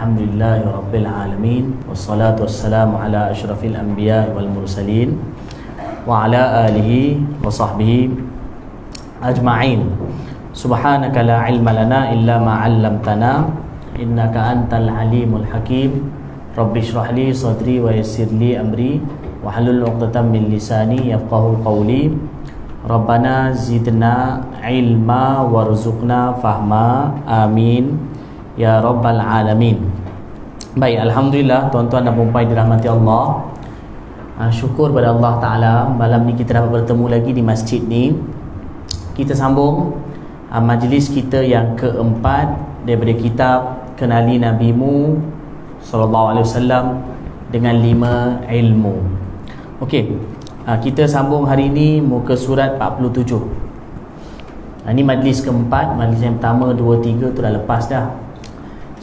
Alhamdulillahi Rabbil Alamin. Wassalatu wassalamu ala ashrafil anbiya wal mursalin wa ala alihi wa sahbihi ajma'in. Subhanaka la ilma lana illa ma 'allamtana innaka antal alimul hakim. Rabbi shrah li sadri wa yassir li amri wa halul 'uqdatam min lisani yafqahu qawli. Rabbana zidna ilma warzuqna fahma. Amin ya Rabbal Alamin. Baik, Alhamdulillah tuan-tuan dan puan-puan dirahmati Allah. Syukur pada Allah Ta'ala, malam ni kita dapat bertemu lagi di masjid ni. Kita sambung majlis kita yang keempat daripada kitab Kenali Nabimu Sallallahu Alaihi Wasallam dengan 5 ilmu. Okey, kita sambung hari ini muka surat 47. Ini majlis keempat. Majlis yang pertama, 2, 3 tu dah lepas dah.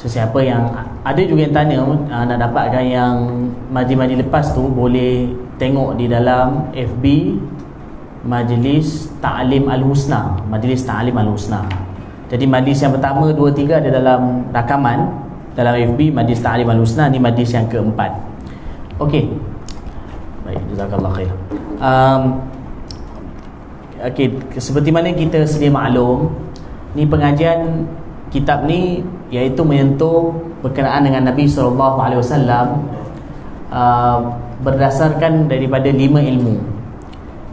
So siapa yang ada juga yang tanya nak dapatkan yang majlis-majlis lepas tu, boleh tengok di dalam FB Majlis Ta'lim Al-Husna. Majlis Ta'lim Al-Husna. Jadi majlis yang pertama, 2, 3 ada dalam rakaman dalam FB Majlis Ta'lim Al-Husna. Ni majlis yang keempat. Okey. Baik, jazakallah khair. Okey, seperti mana kita sedia maklum, ni pengajian kitab ni iaitu menyentuh berkenaan dengan Nabi SAW berdasarkan daripada 5 ilmu.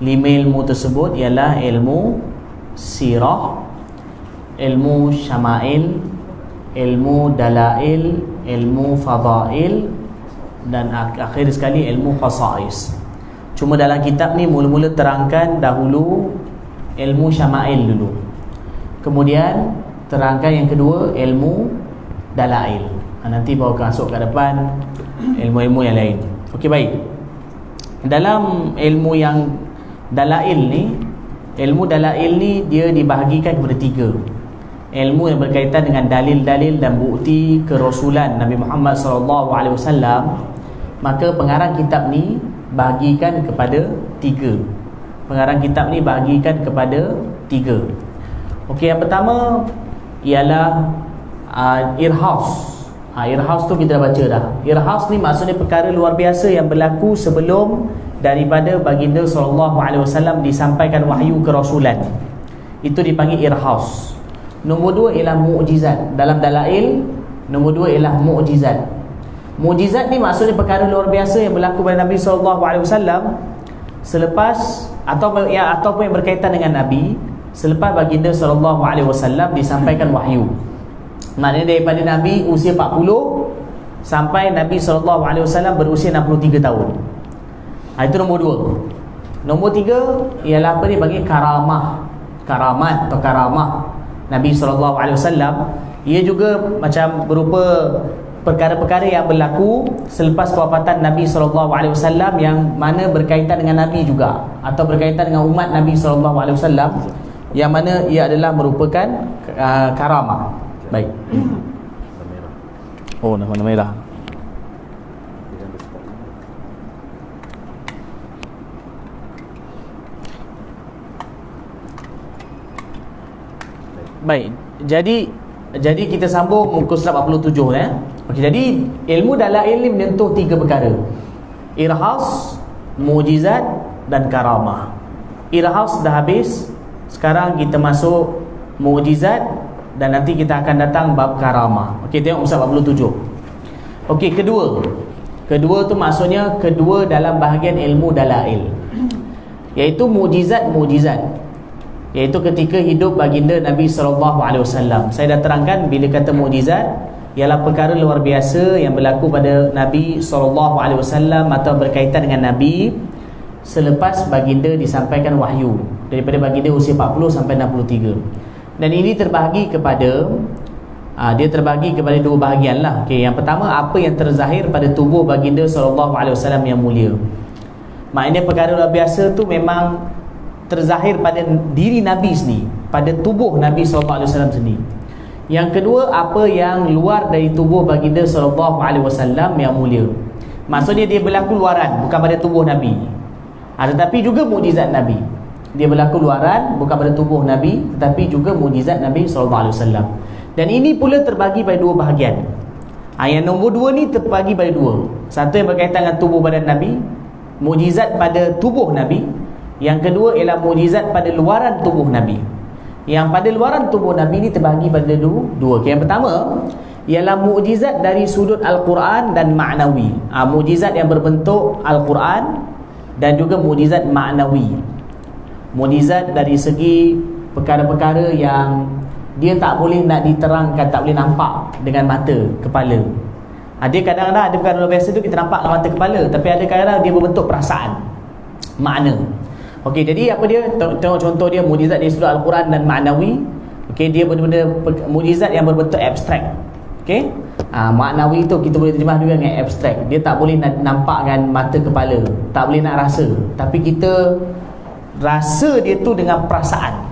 5 ilmu tersebut ialah ilmu sirah, ilmu syama'il, ilmu dalail, ilmu fadail, dan akhir sekali ilmu khasa'is. Cuma dalam kitab ni mula-mula terangkan dahulu ilmu syama'il dulu, kemudian terangkan yang kedua ilmu dalail. Nanti baru masuk ke depan ilmu-ilmu yang lain. Okey, baik. Dalam ilmu yang dalail ni, ilmu dalail ni dia dibahagikan kepada 3. Ilmu yang berkaitan dengan dalil-dalil dan bukti kerasulan Nabi Muhammad SAW. Maka pengarang kitab ni bahagikan kepada 3. Pengarang kitab ni bahagikan kepada 3. Okey, yang pertama ialah irhas. Irhas tu kita dah baca dah. Irhas ni maksudnya perkara luar biasa yang berlaku sebelum daripada baginda SAW disampaikan wahyu kerasulan. Itu dipanggil irhas. Nombor 2 ialah mukjizat. Dalam dalail, nombor 2 ialah mukjizat. Mukjizat ni maksudnya perkara luar biasa yang berlaku pada Nabi SAW selepas ataupun yang berkaitan dengan Nabi selepas baginda SAW disampaikan wahyu. Maknanya daripada Nabi usia 40 sampai Nabi SAW berusia 63 tahun. Itu nombor 2. Nombor 3 ialah apa ni, bagi karamah, karamat atau karamah Nabi SAW. Ia juga macam berupa perkara-perkara yang berlaku selepas kewafatan Nabi SAW yang mana berkaitan dengan Nabi juga, atau berkaitan dengan umat Nabi SAW, yang mana ia adalah merupakan karamah. Baik. Oh, warna merah. Baik. Jadi kita sambung muka surat 47 ya. Okey, jadi ilmu dalail ni menyentuh 3 perkara. Irhas, mukjizat dan karamah. Irhas dah habis. Sekarang kita masuk mukjizat dan nanti kita akan datang bab karamah. Okey, tengok muka surat 47. Okey, kedua tu maksudnya kedua dalam bahagian ilmu dalail, iaitu mukjizat-mukjizat, iaitu ketika hidup baginda Nabi SAW. Saya dah terangkan bila kata mukjizat ialah perkara luar biasa yang berlaku pada Nabi SAW atau berkaitan dengan Nabi selepas baginda disampaikan wahyu, daripada baginda usia 40 sampai 63. Dan ini terbahagi kepada dia terbahagi kepada 2 bahagian lah. Okay, yang pertama, apa yang terzahir pada tubuh baginda SAW yang mulia. Maknanya perkara luar biasa tu memang terzahir pada diri Nabi sendiri, pada tubuh Nabi SAW sendiri. Yang kedua, apa yang luar dari tubuh baginda SAW yang mulia. Maksudnya dia berlaku luaran, bukan pada tubuh Nabi. Tetapi juga mukjizat Nabi. Dia berlaku luaran, bukan pada tubuh Nabi, tetapi juga mukjizat Nabi SAW. Dan ini pula terbagi pada 2 bahagian. Yang nombor 2 ni terbagi pada 2. Satu yang berkaitan dengan tubuh badan Nabi, mukjizat pada tubuh Nabi. Yang kedua ialah mukjizat pada luaran tubuh Nabi. Yang pada luaran tubuh Nabi ni terbagi pada 2. Yang pertama ialah mukjizat dari sudut Al-Quran dan ma'nawi. Mukjizat yang berbentuk Al-Quran dan juga mukjizat ma'nawi. Mukjizat dari segi perkara-perkara yang dia tak boleh nak diterangkan, tak boleh nampak dengan mata kepala. Dia kadang-kadang ada perkara luar biasa tu kita nampak dengan mata kepala, tapi ada kadang-kadang dia berbentuk perasaan, makna. Okey, jadi apa dia? Tengok contoh dia, mukjizat dari sudut Al-Quran dan ma'nawi. Okey, dia benar-benar mukjizat yang berbentuk abstrak. Okey, maknawi tu kita boleh terjemah juga dengan abstrak. Dia tak boleh nak nampak dengan mata kepala, tak boleh nak rasa, tapi kita rasa dia tu dengan perasaan.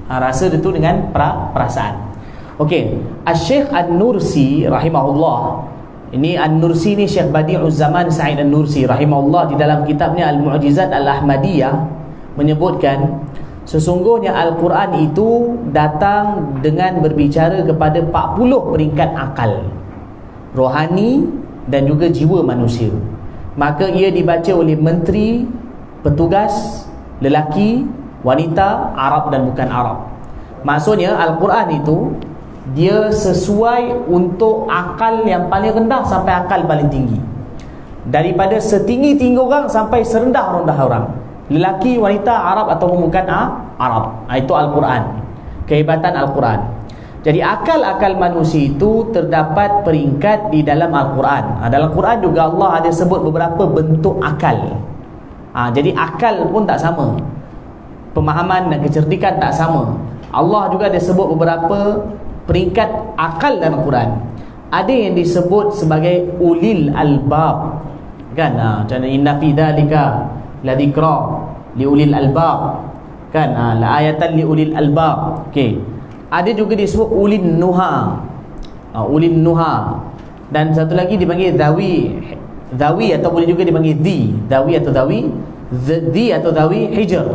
Rasa dia tu dengan perasaan. Okey, Syekh An-Nursi rahimahullah. Ini An-Nursi ni Syekh Badi'uz Zaman Sa'id An-Nursi rahimahullah, di dalam kitabnya Al-Mu'jizat Al-Ahmadiyah menyebutkan sesungguhnya Al-Quran itu datang dengan berbicara kepada 40 peringkat akal, rohani dan juga jiwa manusia. Maka ia dibaca oleh menteri, petugas, lelaki, wanita, Arab dan bukan Arab. Maksudnya Al-Quran itu dia sesuai untuk akal yang paling rendah sampai akal paling tinggi. Daripada setinggi-tinggi orang sampai serendah-rendah orang, lelaki, wanita, Arab ataupun bukan Arab. Itu Al-Quran, kehebatan Al-Quran. Jadi akal-akal manusia itu terdapat peringkat di dalam Al-Quran. Dalam Quran juga Allah ada sebut beberapa bentuk akal. Jadi akal pun tak sama, pemahaman dan kecerdikan tak sama. Allah juga ada sebut beberapa peringkat akal dalam Quran. Ada yang disebut sebagai ulil albab, kan? Macam inna fi dzalika la dzikra li ulil albab, kan? La ayatan li ulil albab. Okey. Ada juga disebut ulin nuha. Ulin nuha. Dan satu lagi dipanggil dawi atau boleh juga dipanggil dawi atau dawi hijr.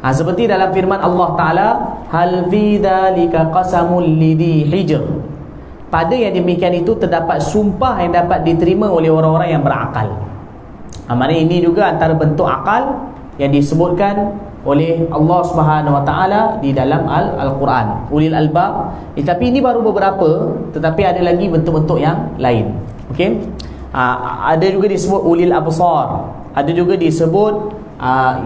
Seperti dalam firman Allah Ta'ala, hal fi dzalika qasamul lidhi hijr. Pada yang demikian itu terdapat sumpah yang dapat diterima oleh orang-orang yang berakal. Maknanya ini juga antara bentuk akal yang disebutkan oleh Allah Subhanahu Wa Ta'ala di dalam Al-Quran, ulil albab. Tapi ini baru beberapa, tetapi ada lagi bentuk-bentuk yang lain. Okey. Ada juga disebut ulil absar, ada juga disebut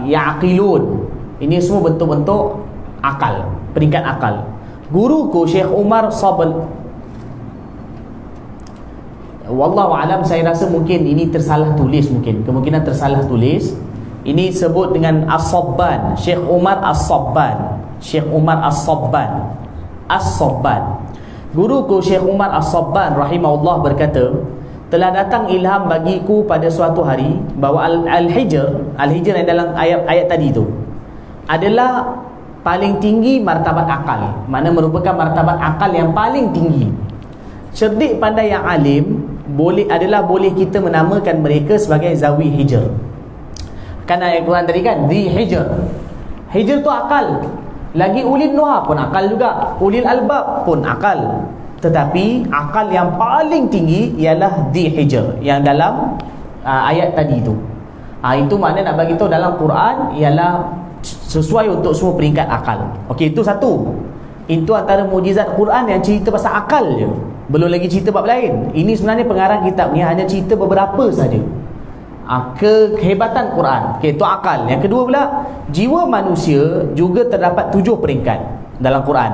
ya'qilun. Ini semua bentuk-bentuk akal, peringkat akal. Guruku Syekh Umar Sabal, wallahu alam, saya rasa mungkin ini tersalah tulis, kemungkinan tersalah tulis. Ini sebut dengan As-Sabban, Syekh Umar As-Sabban, Syekh Umar As-Sabban, As-Sabban. Guruku Syekh Umar As-Sabban rahimahullah berkata, telah datang ilham bagiku pada suatu hari bahawa Al-Hijr yang dalam ayat tadi tu adalah paling tinggi martabat akal, mana merupakan martabat akal yang paling tinggi. Cerdik pandai yang alim boleh kita menamakan mereka sebagai zawi hijr. Kan ayat Quran tadi kan, di hijr. Hijr tu akal. Lagi ulil nuha pun akal juga, ulil albab pun akal. Tetapi akal yang paling tinggi ialah di hijr yang dalam ayat tadi tu. Itu makna nak bagi tahu dalam Quran ialah sesuai untuk semua peringkat akal. Okey, itu satu. Itu antara mukjizat Quran yang cerita pasal akal je, belum lagi cerita bab lain. Ini sebenarnya pengarang kitab ni hanya cerita beberapa saja kehebatan Quran. Okey, itu akal. Yang kedua pula, jiwa manusia juga terdapat 7 peringkat dalam Quran.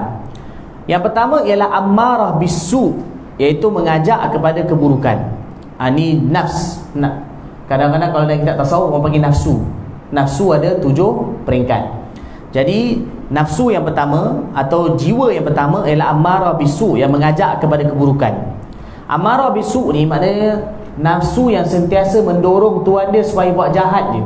Yang pertama ialah ammarah bisu, iaitu mengajak kepada keburukan. Ini nafs. Kadang-kadang kalau dalam kitab tasawuf orang panggil nafsu. Nafsu ada 7 peringkat. Jadi nafsu yang pertama atau jiwa yang pertama ialah ammarah bisu, yang mengajak kepada keburukan. Ammarah bisu ni maknanya nafsu yang sentiasa mendorong tuan dia supaya buat jahat dia.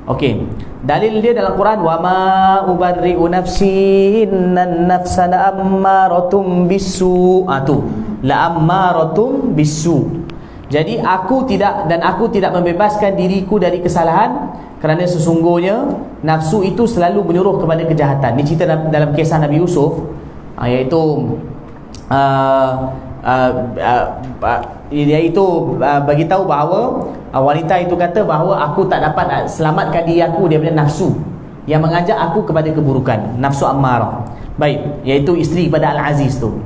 Okey, dalil dia dalam Quran, wa ma ubarri'u nafsi innan nafsa la'ammaratun bisu. Tu la ammaratun bisu. Jadi aku tidak membebaskan diriku dari kesalahan, kerana sesungguhnya nafsu itu selalu menyuruh kepada kejahatan. Ini cerita dalam kisah Nabi Yusuf, iaitu iaitu bagi tahu bahawa wanita itu kata bahawa aku tak dapat selamatkan diri aku daripada nafsu yang mengajak aku kepada keburukan, nafsu ammarah. Baik, iaitu isteri pada Al-Aziz tu.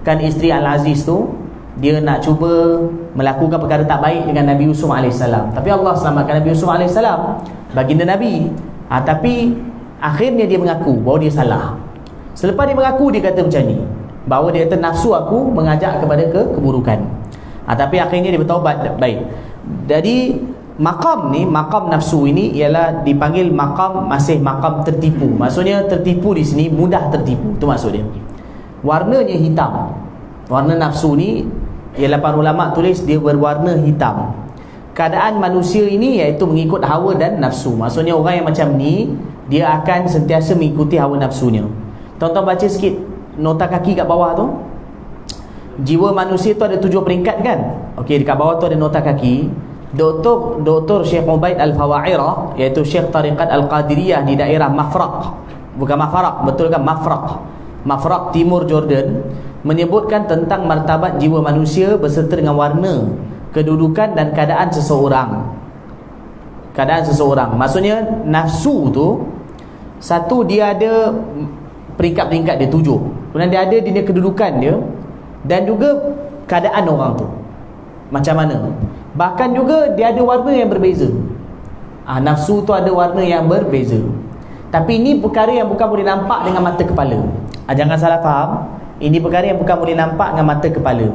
Kan isteri Al-Aziz tu dia nak cuba melakukan perkara tak baik dengan Nabi Yusuf AS. Tapi Allah selamatkan Nabi Yusuf AS, baginda Nabi. Tapi akhirnya dia mengaku bahawa dia salah. Selepas dia mengaku, dia kata macam ni, bahawa dia kata nafsu aku mengajak kepada keburukan. Tapi akhirnya dia bertaubat. Baik. Jadi maqam ni, maqam nafsu ini ialah dipanggil masih maqam tertipu. Maksudnya tertipu di sini mudah tertipu. Itu maksud dia. Warnanya hitam. Warna nafsu ni ialah para ulama tulis dia berwarna hitam. Keadaan manusia ini iaitu mengikut hawa dan nafsu. Maksudnya orang yang macam ni dia akan sentiasa mengikuti hawa nafsunya. Tuan-tuan baca sikit nota kaki kat bawah tu. Jiwa manusia tu ada 7 peringkat kan? Okey, dekat bawah tu ada nota kaki. Dr. Syekh Ubaid Al-Fawairah, iaitu Syekh Tariqat Al-Qadiriyah di daerah Mafraq. Bukan Mafraq, betul kan? Mafraq Timur Jordan, menyebutkan tentang martabat jiwa manusia beserta dengan warna, kedudukan dan keadaan seseorang. Maksudnya nafsu tu, satu dia ada peringkat-peringkat dia 7. Kemudian dia ada dia kedudukan dia dan juga keadaan orang tu macam mana. Bahkan juga dia ada warna yang berbeza. Nafsu tu ada warna yang berbeza. Tapi ini perkara yang bukan boleh nampak dengan mata kepala. Jangan salah faham. Ini perkara yang bukan boleh nampak dengan mata kepala.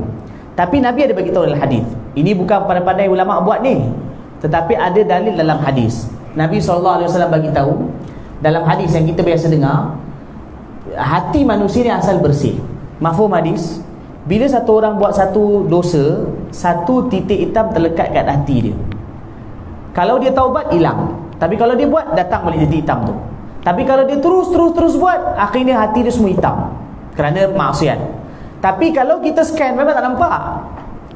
Tapi Nabi ada bagi tahu dalam hadis. Ini bukan pandai-pandai ulama buat ni, tetapi ada dalil dalam hadis. Nabi SAW bagi tahu dalam hadis yang kita biasa dengar, hati manusia ni asal bersih. Mafhum hadis? Bila satu orang buat satu dosa, satu titik hitam terlekat kat hati dia. Kalau dia taubat, hilang. Tapi kalau dia buat, datang balik titik hitam tu. Tapi kalau dia terus buat, akhirnya hati dia semua hitam kerana maksiat. Tapi kalau kita scan, memang tak nampak.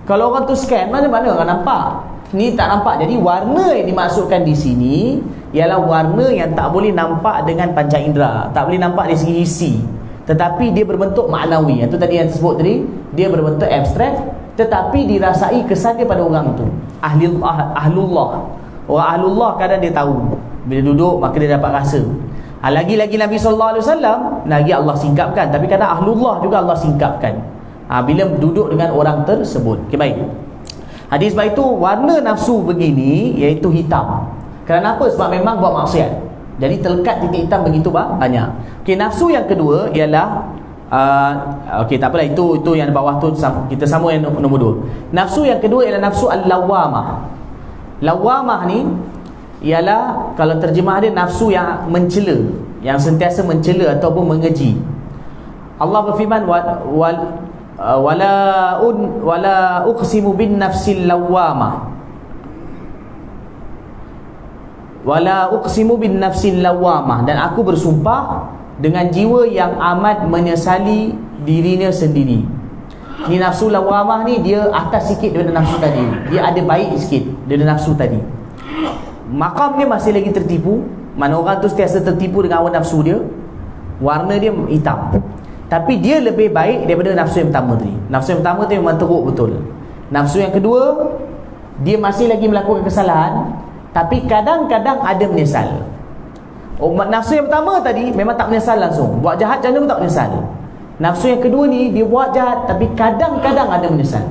Kalau orang tu scan, mana orang nampak. Ni tak nampak. Jadi warna yang dimaksudkan di sini ialah warna yang tak boleh nampak dengan panca indera, tak boleh nampak dari segi hisi, tetapi dia berbentuk maknawi. Itu tadi yang disebut tadi, dia berbentuk abstrak, tetapi dirasai kesan dia pada orang tu. Ahlullah. Orang ahlullah kadang dia tahu. Bila duduk maka dia dapat rasa. Lagi-lagi Nabi SAW lagi Allah singkapkan. Tapi kadang ahlullah juga Allah singkapkan bila duduk dengan orang tersebut. Okay, baik. Hadis sebab itu warna nafsu begini iaitu hitam. Kenapa? Sebab memang buat maksiat. Jadi terlekat titik hitam begitu banyak. Okey, nafsu yang kedua ialah okey, tak apalah, itu yang bawah tu kita sambung yang nombor 2. Nafsu yang kedua ialah nafsu al-lawamah. Lawamah ni ialah, kalau terjemah dia, nafsu yang mencela, yang sentiasa mencela ataupun mengeji. Allah berfirman wala uqsimu bin nafsil lawamah. Wala uqsimu bin nafsil lawamah, dan aku bersumpah dengan jiwa yang amat menyesali dirinya sendiri. Ni nafsu lawamah ni dia atas sikit daripada nafsu tadi. Dia ada baik sikit daripada nafsu tadi. Maqam dia masih lagi tertipu. Mana orang tu sentiasa tertipu dengan hawa nafsu dia, warna dia hitam. Tapi dia lebih baik daripada nafsu yang pertama tadi. Nafsu yang pertama tu memang teruk betul. Nafsu yang kedua, dia masih lagi melakukan kesalahan, tapi kadang-kadang ada menyesal. Nafsu yang pertama tadi memang tak menyesal langsung, buat jahat macam mana pun tak menyesal. Nafsu yang kedua ni dia buat jahat tapi kadang-kadang ada menyesal.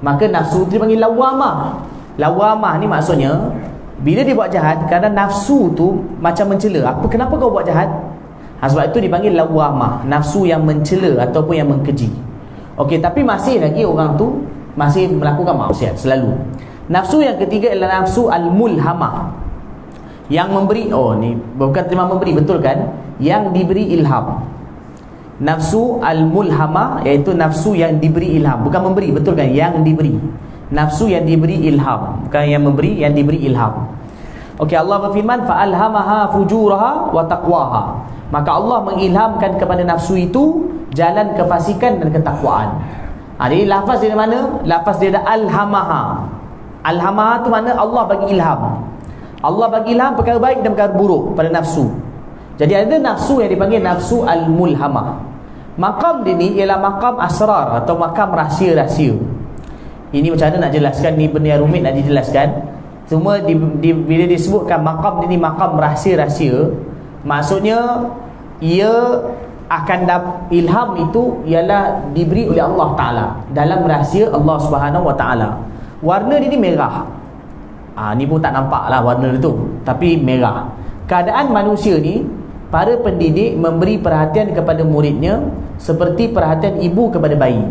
Maka nafsu tu dipanggil lawamah. Lawamah ni maksudnya bila dia buat jahat, kadang nafsu tu macam mencela. Kenapa kau buat jahat? Sebab itu dipanggil lawamah, nafsu yang mencela ataupun yang mengkeji. Okey, tapi masih lagi orang tu masih melakukan maksiat selalu. Nafsu yang ketiga adalah nafsu al-mulhamah, yang memberi. Ni bukan terima memberi, betul kan? Yang diberi ilham. Nafsu al-mulhamah iaitu nafsu yang diberi ilham, bukan memberi, betul kan? Yang diberi. Nafsu yang diberi ilham, bukan yang memberi, yang diberi ilham. Okey, Allah berfirman fa'alhamaha fujuraha wa taqwaha. Maka Allah mengilhamkan kepada nafsu itu jalan kefasikan dan ketakwaan. Jadi lafaz dia mana? Lafaz dia ada alhamaha. Alhamaha tu mana? Allah bagi ilham. Allah bagi ilham perkara baik dan perkara buruk pada nafsu. Jadi ada nafsu yang dipanggil nafsu al-mulhamah. Makam dia ni ialah makam asrar atau makam rahsia-rahsia. Ini macam mana nak jelaskan, ni benda yang rumit nak dijelaskan. Cuma bila disebutkan makam dia ni makam rahsia-rahsia, maksudnya ia akan ilham itu ialah diberi oleh Allah Ta'ala dalam rahsia Allah Subhanahu Wa Ta'ala. Warna dia ni merah. Ni pun tak nampak lah warna dia tu, tapi merah. Keadaan manusia ni, para pendidik memberi perhatian kepada muridnya seperti perhatian ibu kepada bayi.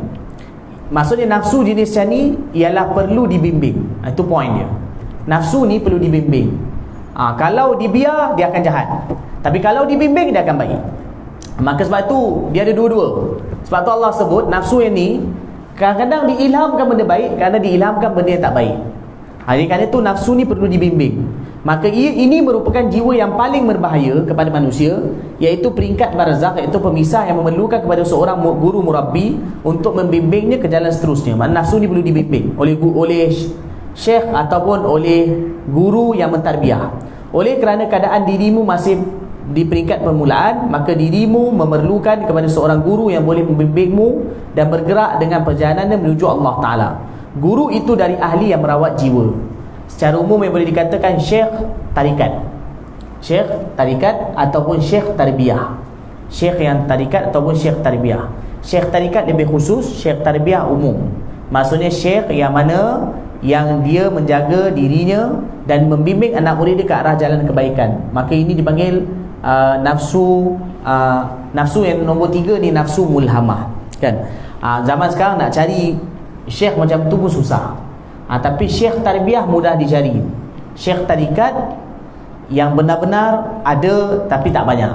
Maksudnya nafsu jenis macam ni ialah perlu dibimbing. Itu point dia. Nafsu ni perlu dibimbing. Kalau dibiar, dia akan jahat. Tapi kalau dibimbing, dia akan baik. Maka sebab tu dia ada dua-dua. Sebab tu Allah sebut nafsu yang ni kadang-kadang diilhamkan benda baik, kadang diilhamkan benda yang tak baik. Kerana tu nafsu ni perlu dibimbing. Maka ini merupakan jiwa yang paling berbahaya kepada manusia, iaitu peringkat barzakh, iaitu pemisah yang memerlukan kepada seorang guru murabbi untuk membimbingnya ke jalan seterusnya. Maksudnya nafsu ni perlu dibimbing oleh syekh ataupun oleh guru yang mentarbiah. Oleh kerana keadaan dirimu masih di peringkat permulaan, maka dirimu memerlukan kepada seorang guru yang boleh membimbingmu dan bergerak dengan perjalanan menuju Allah Ta'ala. Guru itu dari ahli yang merawat jiwa. Secara umum yang boleh dikatakan syekh tarikat, syekh tarikat ataupun syekh tarbiyah. Syekh yang tarikat ataupun syekh tarbiyah. Syekh tarikat lebih khusus, syekh tarbiyah umum. Maksudnya syekh yang mana yang dia menjaga dirinya dan membimbing anak murid dia ke arah jalan kebaikan. Maka ini dipanggil nafsu yang nombor 3 ni, nafsu mulhamah, kan? Zaman sekarang nak cari syekh macam tu pun susah. Tapi syekh tarbiyah mudah dicari. Syekh tarikat yang benar-benar ada tapi tak banyak.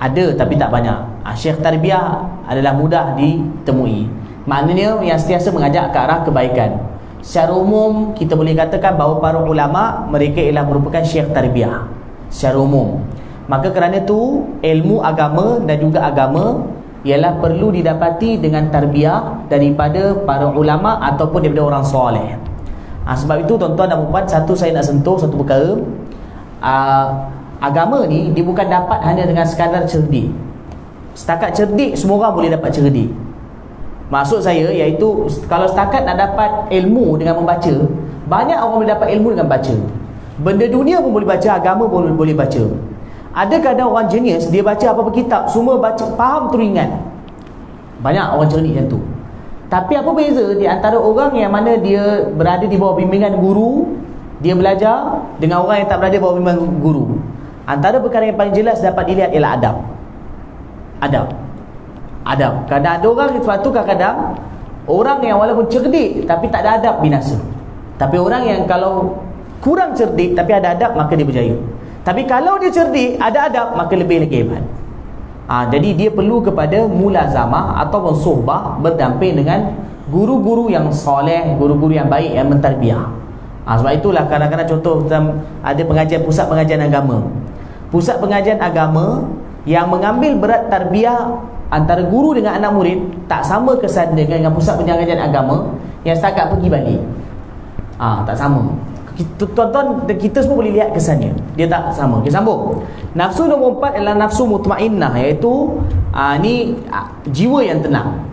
Ada tapi tak banyak. Syekh tarbiyah adalah mudah ditemui. Maknanya yang sentiasa mengajak ke arah kebaikan. Secara umum kita boleh katakan bahawa para ulama mereka ialah merupakan syekh tarbiyah secara umum. Maka kerana itu ilmu agama dan juga agama ialah perlu didapati dengan tarbiyah daripada para ulama ataupun daripada orang soleh. Sebab itu tuan-tuan dan puan, satu saya nak sentuh satu perkara. Agama ni dia bukan dapat hanya dengan sekadar cerdik. Setakat cerdik semua orang boleh dapat cerdik. Maksud saya iaitu kalau setakat nak dapat ilmu dengan membaca, banyak orang boleh dapat ilmu dengan baca. Benda dunia pun boleh baca, agama pun boleh baca. Ada kadang orang genius, dia baca apa-apa kitab, semua baca, faham teringat. Banyak orang cerdik macam tu. Tapi apa beza di antara orang yang mana dia berada di bawah bimbingan guru, dia belajar, dengan orang yang tak berada di bawah bimbingan guru? Antara perkara yang paling jelas dapat dilihat ialah adab. Adab. Kadang ada orang, sebab tu kadang-kadang orang yang walaupun cerdik tapi tak ada adab binasa. Tapi orang yang kalau kurang cerdik tapi ada adab, maka dia berjaya. Tapi kalau dia cerdik, ada adab, maka lebih lagi hebat. Jadi dia perlu kepada mulazamah ataupun suhbah, berdamping dengan guru-guru yang soleh, guru-guru yang baik, yang mentarbiah. Sebab itulah kadang-kadang contoh ada pengajian, pusat pengajian agama. Pusat pengajian agama yang mengambil berat tarbiyah antara guru dengan anak murid tak sama kesan dengan pusat pengajian agama yang setakat pergi balik. Tak sama. Tuan-tuan, kita semua boleh lihat kesannya, dia tak sama. Kita sambung. Nafsu nombor 4 adalah nafsu mutmainnah, iaitu jiwa yang tenang.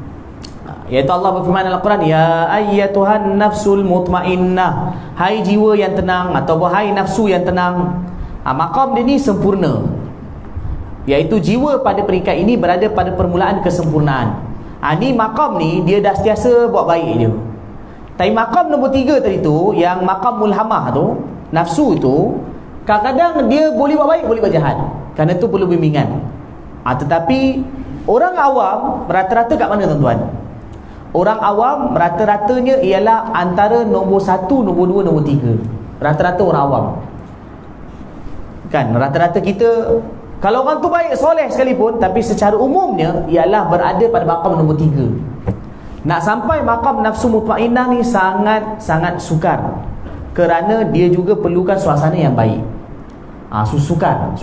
Iaitu Allah berfirman dalam Al-Quran, ya ayyatuhan nafsul mutmainnah, hai jiwa yang tenang ataupun hai nafsu yang tenang. Maqam dia ni sempurna, iaitu jiwa pada peringkat ini berada pada permulaan kesempurnaan. Ni maqam ni dia dah sentiasa buat baik dia. Tapi maqam nombor 3 tadi tu, yang maqam mulhamah tu, nafsu tu, kadang-kadang dia boleh buat baik, boleh buat jahat. Kerana tu perlu bimbingan. Tetapi orang awam rata-rata kat mana tuan-tuan? Orang awam rata-ratanya ialah antara nombor 1, nombor 2, nombor 3. Rata-rata orang awam. Kan, rata-rata kita, kalau orang tu baik, soleh sekalipun, tapi secara umumnya ialah berada pada maqam nombor 3. Nak sampai maqam nafsu mutmainnah ni sangat-sangat sukar, kerana dia juga perlukan suasana yang baik. Sukar.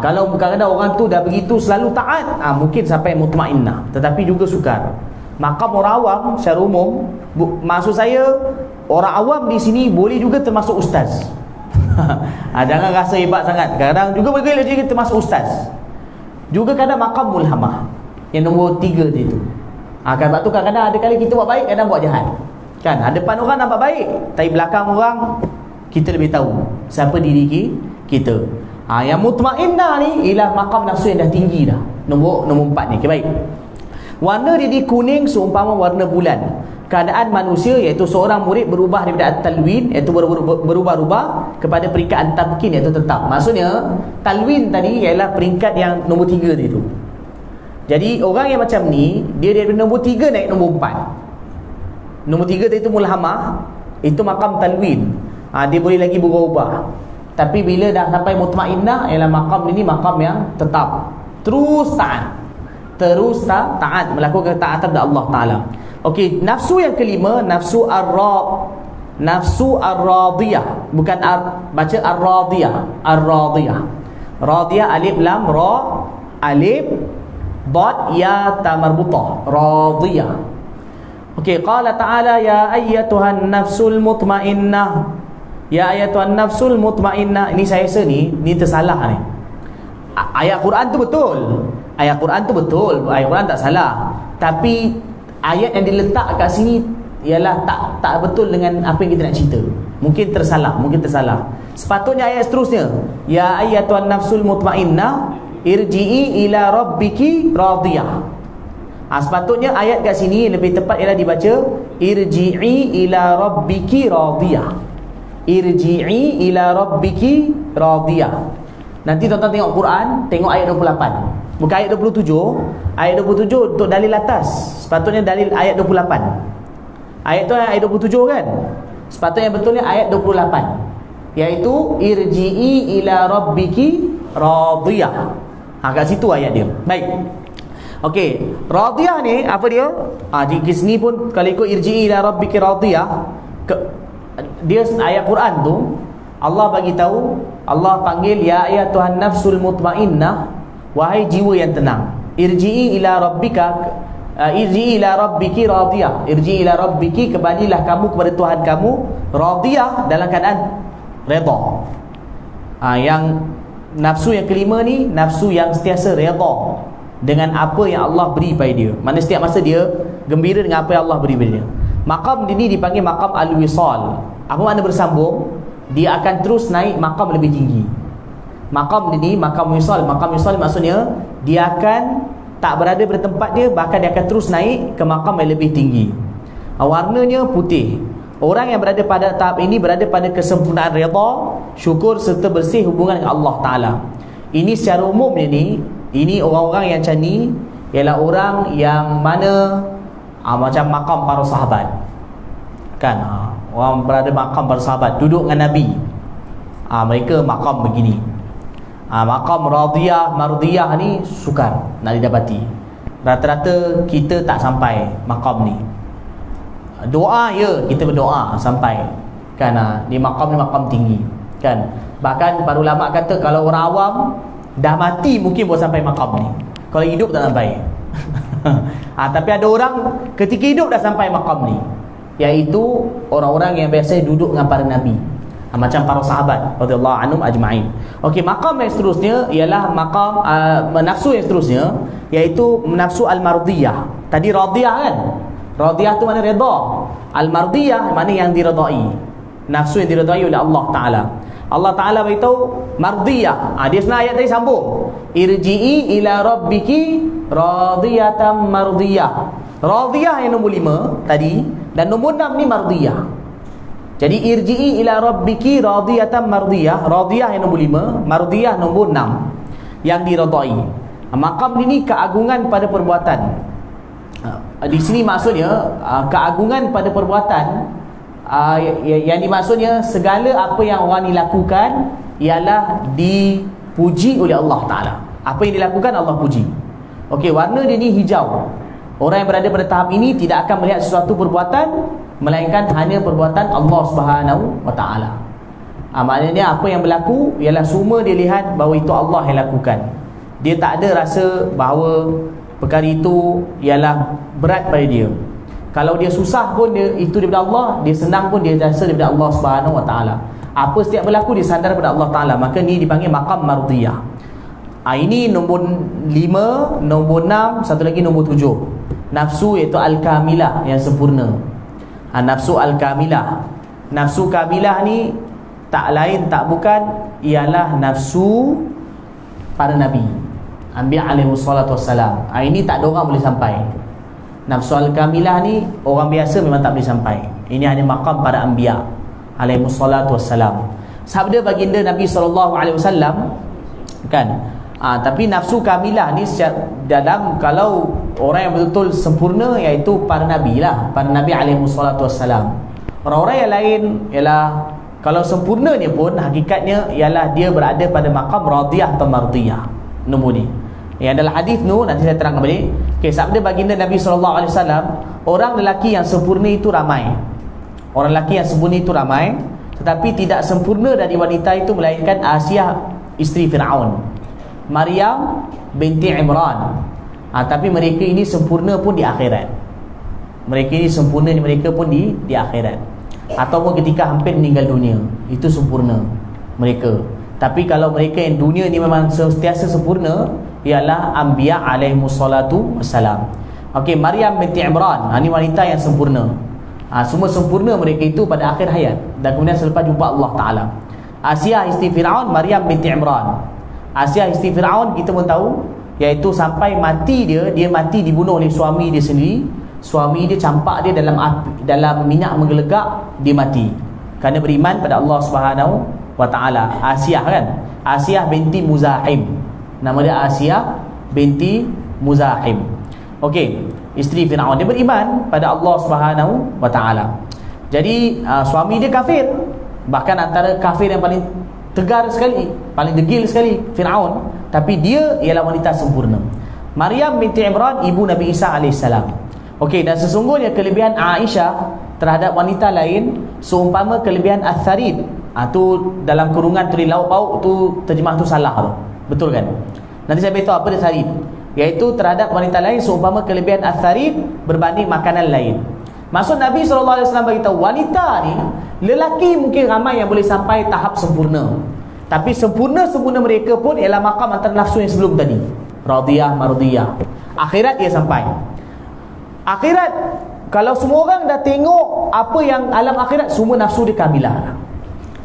Kalau kadang-kadang orang tu dah begitu selalu taat, mungkin sampai mutmainnah, tetapi juga sukar. Maqam orang awam secara umum, maksud saya orang awam di sini boleh juga termasuk ustaz. Jangan rasa hebat sangat. Kadang juga boleh jadi termasuk ustaz. Juga kadang maqam mulhamah. Yang nombor 3 dia tu. Kan sebab tu kadang-kadang ada kali kita buat baik, kadang buat jahat. Kan, depan orang nampak baik, tapi belakang orang kita lebih tahu siapa diri kita. Yang mutmainnah ni ialah maqam nafsu yang dah tinggi dah. Nombor 4 ni. Okey, baik. Warna dia di kuning seumpama warna bulan. Keadaan manusia iaitu seorang murid berubah daripada talwin, iaitu berubah-ubah kepada peringkat tamkin, iaitu tetap. Maksudnya talwin tadi ialah peringkat yang nombor 3 dia tu. Jadi orang yang macam ni, dia daripada nombor 3 naik nombor 4. Nombor 3 tadi tu mulhamah, itu makam talwin. Dia boleh lagi berubah. Tapi bila dah sampai mutmainnah, ialah makam ini makam yang tetap. Terus taat melakukan taat kepada Allah Taala. Okey, nafsu yang kelima, nafsu ar-radiyah, bukan baca ar-radiyah. Radiyah alif lam ra alif dad ya ta marbutah, radiyah. Okey, qala ta'ala ya ayyatuhan nafsul mutmainnah. Ya ayyatuhan nafsul mutmainnah. Ini saya rasa ni tersalah ni. Ayat Quran tu betul. Ayat Quran tak salah. Tapi ayat yang diletak kat sini ialah tak betul dengan apa yang kita nak cerita. Mungkin tersalah. Sepatutnya ayat seterusnya, ya ayyatuhan nafsul mutmainnah irji'i ila rabbiki radiyah. Sepatutnya ayat kat sini lebih tepat ialah dibaca irji'i ila rabbiki radiyah. Irji'i ila rabbiki radiyah. Nanti tuan-tuan tengok Quran, tengok ayat 28. Bukan ayat 27. Ayat 27 untuk dalil atas. Sepatutnya dalil ayat 28. Ayat tu ayat 27 kan? Sepatutnya betulnya ayat 28, iaitu irji'i ila rabbiki radiyah. Kat situ ayat dia. Baik. Okey, radiyah ni apa dia? Di sini pun kalau ikut irji'i ila rabbiki radiyah, dia ayat Quran tu Allah bagi tahu, Allah panggil ya ayyatuhan nafsul mutmainnah, wahai jiwa yang tenang. Irji'i ila rabbika, irji'i ila rabbiki radiyah. Irji'i ila rabbiki, kembalilah kamu kepada Tuhan kamu, radiyah, dalam keadaan redha. Yang nafsu yang kelima ni, nafsu yang sentiasa redha dengan apa yang Allah beri pada dia. Mana setiap masa dia gembira dengan apa yang Allah beri pada dia. Maqam ini dipanggil maqam al-wisal. Apa makna bersambung? Dia akan terus naik maqam lebih tinggi. Maqam ini, maqam wisal. Maqam wisal maksudnya dia akan tak berada pada tempat dia, bahkan dia akan terus naik ke maqam yang lebih tinggi. Warnanya putih. Orang yang berada pada tahap ini berada pada kesempurnaan redha, syukur serta bersih hubungan dengan Allah Ta'ala. Ini secara umum ini orang-orang yang macam ni ialah orang yang mana macam maqam para sahabat. Kan? Orang berada maqam para sahabat, duduk dengan Nabi. Mereka maqam begini. Maqam radiyah, mardiyah ni sukar nak didapati. Rata-rata kita tak sampai maqam ni. Doa kita berdoa sampai. Kan? Di maqam ni maqam tinggi. Kan? Bahkan para ulama kata kalau orang awam dah mati mungkin boleh sampai maqam ni. Kalau hidup tak sampai. Tapi ada orang ketika hidup dah sampai maqam ni, iaitu orang-orang yang biasa duduk dengan para nabi, macam para sahabat radhiyallahu anhum ajma'in. Okey, maqam yang seterusnya ialah maqam nafsu yang seterusnya, iaitu nafsu al-mardiyah. Tadi radiyah kan? Radiyah tu mana redha. Al-mardiyah mana yang diredai. Nafsu yang diredai oleh Allah Ta'ala. Allah Ta'ala beritahu mardiyah. Dia sebenarnya ayat tadi sambung. Irji'i ila rabbiki radiyatan mardiyah. Radiyah yang nombor 5 tadi, dan nombor 6 ni mardiyah. Jadi irji'i ila rabbiki radiyatan mardiyah. Radiyah yang nombor 5, mardiyah nombor 6 yang diredai. Maqam ini keagungan pada perbuatan. Di sini maksudnya keagungan pada perbuatan, yang dimaksudnya segala apa yang orang dilakukan ialah dipuji oleh Allah Ta'ala. Apa yang dilakukan Allah puji. Okey, warna dia ni hijau. Orang yang berada pada tahap ini tidak akan melihat sesuatu perbuatan melainkan hanya perbuatan Allah Subhanahu wa Ta'ala. Maknanya apa yang berlaku ialah semua dia lihat bahawa itu Allah yang lakukan. Dia tak ada rasa bahawa perkara itu ialah berat pada dia. Kalau dia susah pun itu daripada Allah, dia senang pun dia rasa daripada Allah Subhanahu wa Ta'ala. Apa setiap berlaku dia sandar pada Allah Ta'ala. Maka ni dipanggil maqam mardiyah. Ini nombor 5, nombor 6, satu lagi nombor 7. Nafsu iaitu al-kamilah, yang sempurna. Nafsu al-kamilah. Nafsu kamilah ni tak lain tak bukan ialah nafsu para nabi, Anbiya alaihi salatu wassalam. Ini tak ada orang boleh sampai. Nafsu al-kamilah ni orang biasa memang tak boleh sampai. Ini hanya maqam para anbiya alaihi salatu wassalam. Sabda baginda Nabi SAW kan. Tapi nafsu kamilah ni dalam, kalau orang yang betul-betul sempurna, iaitu para nabi lah, para nabi alaihi salatu wassalam. Orang-orang yang lain ialah, kalau sempurna ni pun hakikatnya ialah dia berada pada maqam radiyah atau mardiyah. Nombor ni yang dalam hadis tu nanti saya terangkan balik. Okey, sabda baginda Nabi SAW, orang lelaki yang sempurna itu ramai. Orang lelaki yang sempurna itu ramai, tetapi tidak sempurna dari wanita itu melainkan Asiyah isteri Fir'aun, Maryam binti Imran. Tapi mereka ini sempurna pun di akhirat. Mereka ini sempurna mereka pun di akhirat, ataupun ketika hampir meninggal dunia, itu sempurna mereka. Tapi kalau mereka yang dunia ni memang sentiasa sempurna, ialah Anbiya alaihi salatu wassalam. Okey, Maryam binti Imran, ini wanita yang sempurna. Semua sempurna mereka itu pada akhir hayat dan kemudian selepas jumpa Allah Ta'ala. Asiyah isteri Fir'aun, Maryam binti Imran. Asiyah isteri Fir'aun kita pun tahu, iaitu sampai mati dia mati dibunuh oleh suami dia sendiri. Suami dia campak dia dalam minyak menggelegak, dia mati kerana beriman pada Allah Subhanahu wa Ta'ala. Asiyah kan, Asiyah binti Muzahim, nama dia Asiyah binti Muzahim. Okey, isteri Fir'aun, dia beriman pada Allah Subhanahu wa Ta'ala. Jadi suami dia kafir, bahkan antara kafir yang paling tegar sekali, paling degil sekali, Fir'aun. Tapi dia ialah wanita sempurna. Maryam binti Imran, ibu Nabi Isa AS. Okey, dan sesungguhnya kelebihan Aisyah terhadap wanita lain seumpama kelebihan Al-Tharid. Tu dalam kurungan tulis lauk pauk tu, terjemah tu salah tu. Betul kan? Nanti saya beritahu apa dia Tharid. Iaitu terhadap wanita lain seumpama kelebihan Al-Tharid berbanding makanan lain. Maksud Nabi SAW beritahu, wanita ni, lelaki mungkin ramai yang boleh sampai tahap sempurna, tapi sempurna mereka pun ialah maqam antara nafsu yang sebelum tadi, radiyah, mardiyah. Akhirat dia sampai. Akhirat, kalau semua orang dah tengok apa yang alam akhirat, semua nafsu dia kamilah.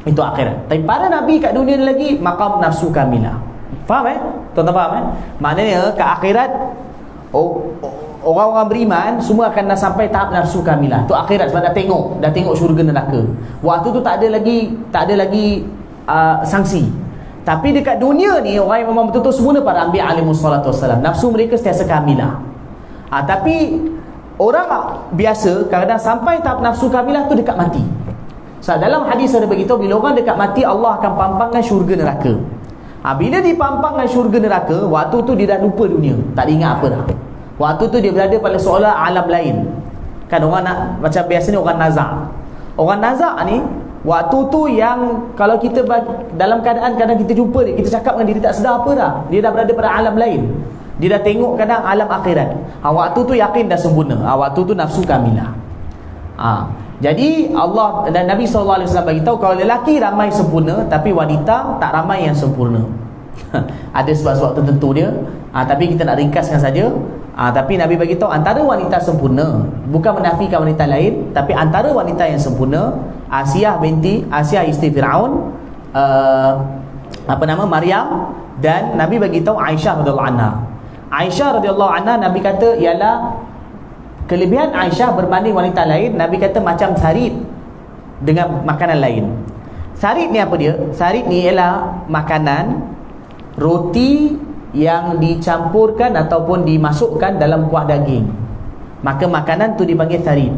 Itu akhirat. Tapi para Nabi kat dunia ni lagi maqam nafsu kamilah. Faham Tuan-tuan faham Maknanya ke akhirat, orang-orang beriman semua akan dah sampai tahap nafsu kamilah. Tu akhirat, sebab dah tengok syurga neraka. Waktu tu tak ada lagi sanksi. Tapi dekat dunia ni, orang yang memang betul-betul sempurna para Anbiya alaihi salatu wassalam, nafsu mereka sentiasa kamilah. Tapi orang biasa kadang-kadang sampai tahap nafsu kamilah tu dekat mati. Dalam hadis ada beritahu, bila orang dekat mati, Allah akan pampangkan syurga neraka. Bila dipampangkan syurga neraka, waktu tu dia dah lupa dunia, tak ingat apa dah. Waktu tu dia berada pada seolah alam lain. Kan orang nak, macam biasa ni orang nazak. Orang nazak ni, waktu tu yang kalau kita dalam keadaan kadang kita jumpa dia, kita cakap dengan dia, dia tak sedar apa dah. Dia dah berada pada alam lain. Dia dah tengok kadang alam akhirat. Waktu tu yakin dah sempurna. Waktu tu nafsu kamilah. Jadi Allah dan Nabi SAW beritahu, kalau lelaki ramai sempurna, tapi wanita tak ramai yang sempurna. Ada sebab-sebab tertentu dia. Tapi kita nak ringkaskan saja. Tapi Nabi beritahu antara wanita sempurna, bukan menafikan wanita lain, tapi antara wanita yang sempurna, Asiyah isteri Fir'aun, Maryam, dan Nabi beritahu Aisyah radhiyallahu anha. Aisyah radhiyallahu anha, Nabi kata ialah kelebihan Aisyah berbanding wanita lain. Nabi kata macam sarit dengan makanan lain. Sarit ni apa dia? Sarit ni ialah makanan, roti yang dicampurkan ataupun dimasukkan dalam kuah daging. Maka makanan tu dipanggil sarit.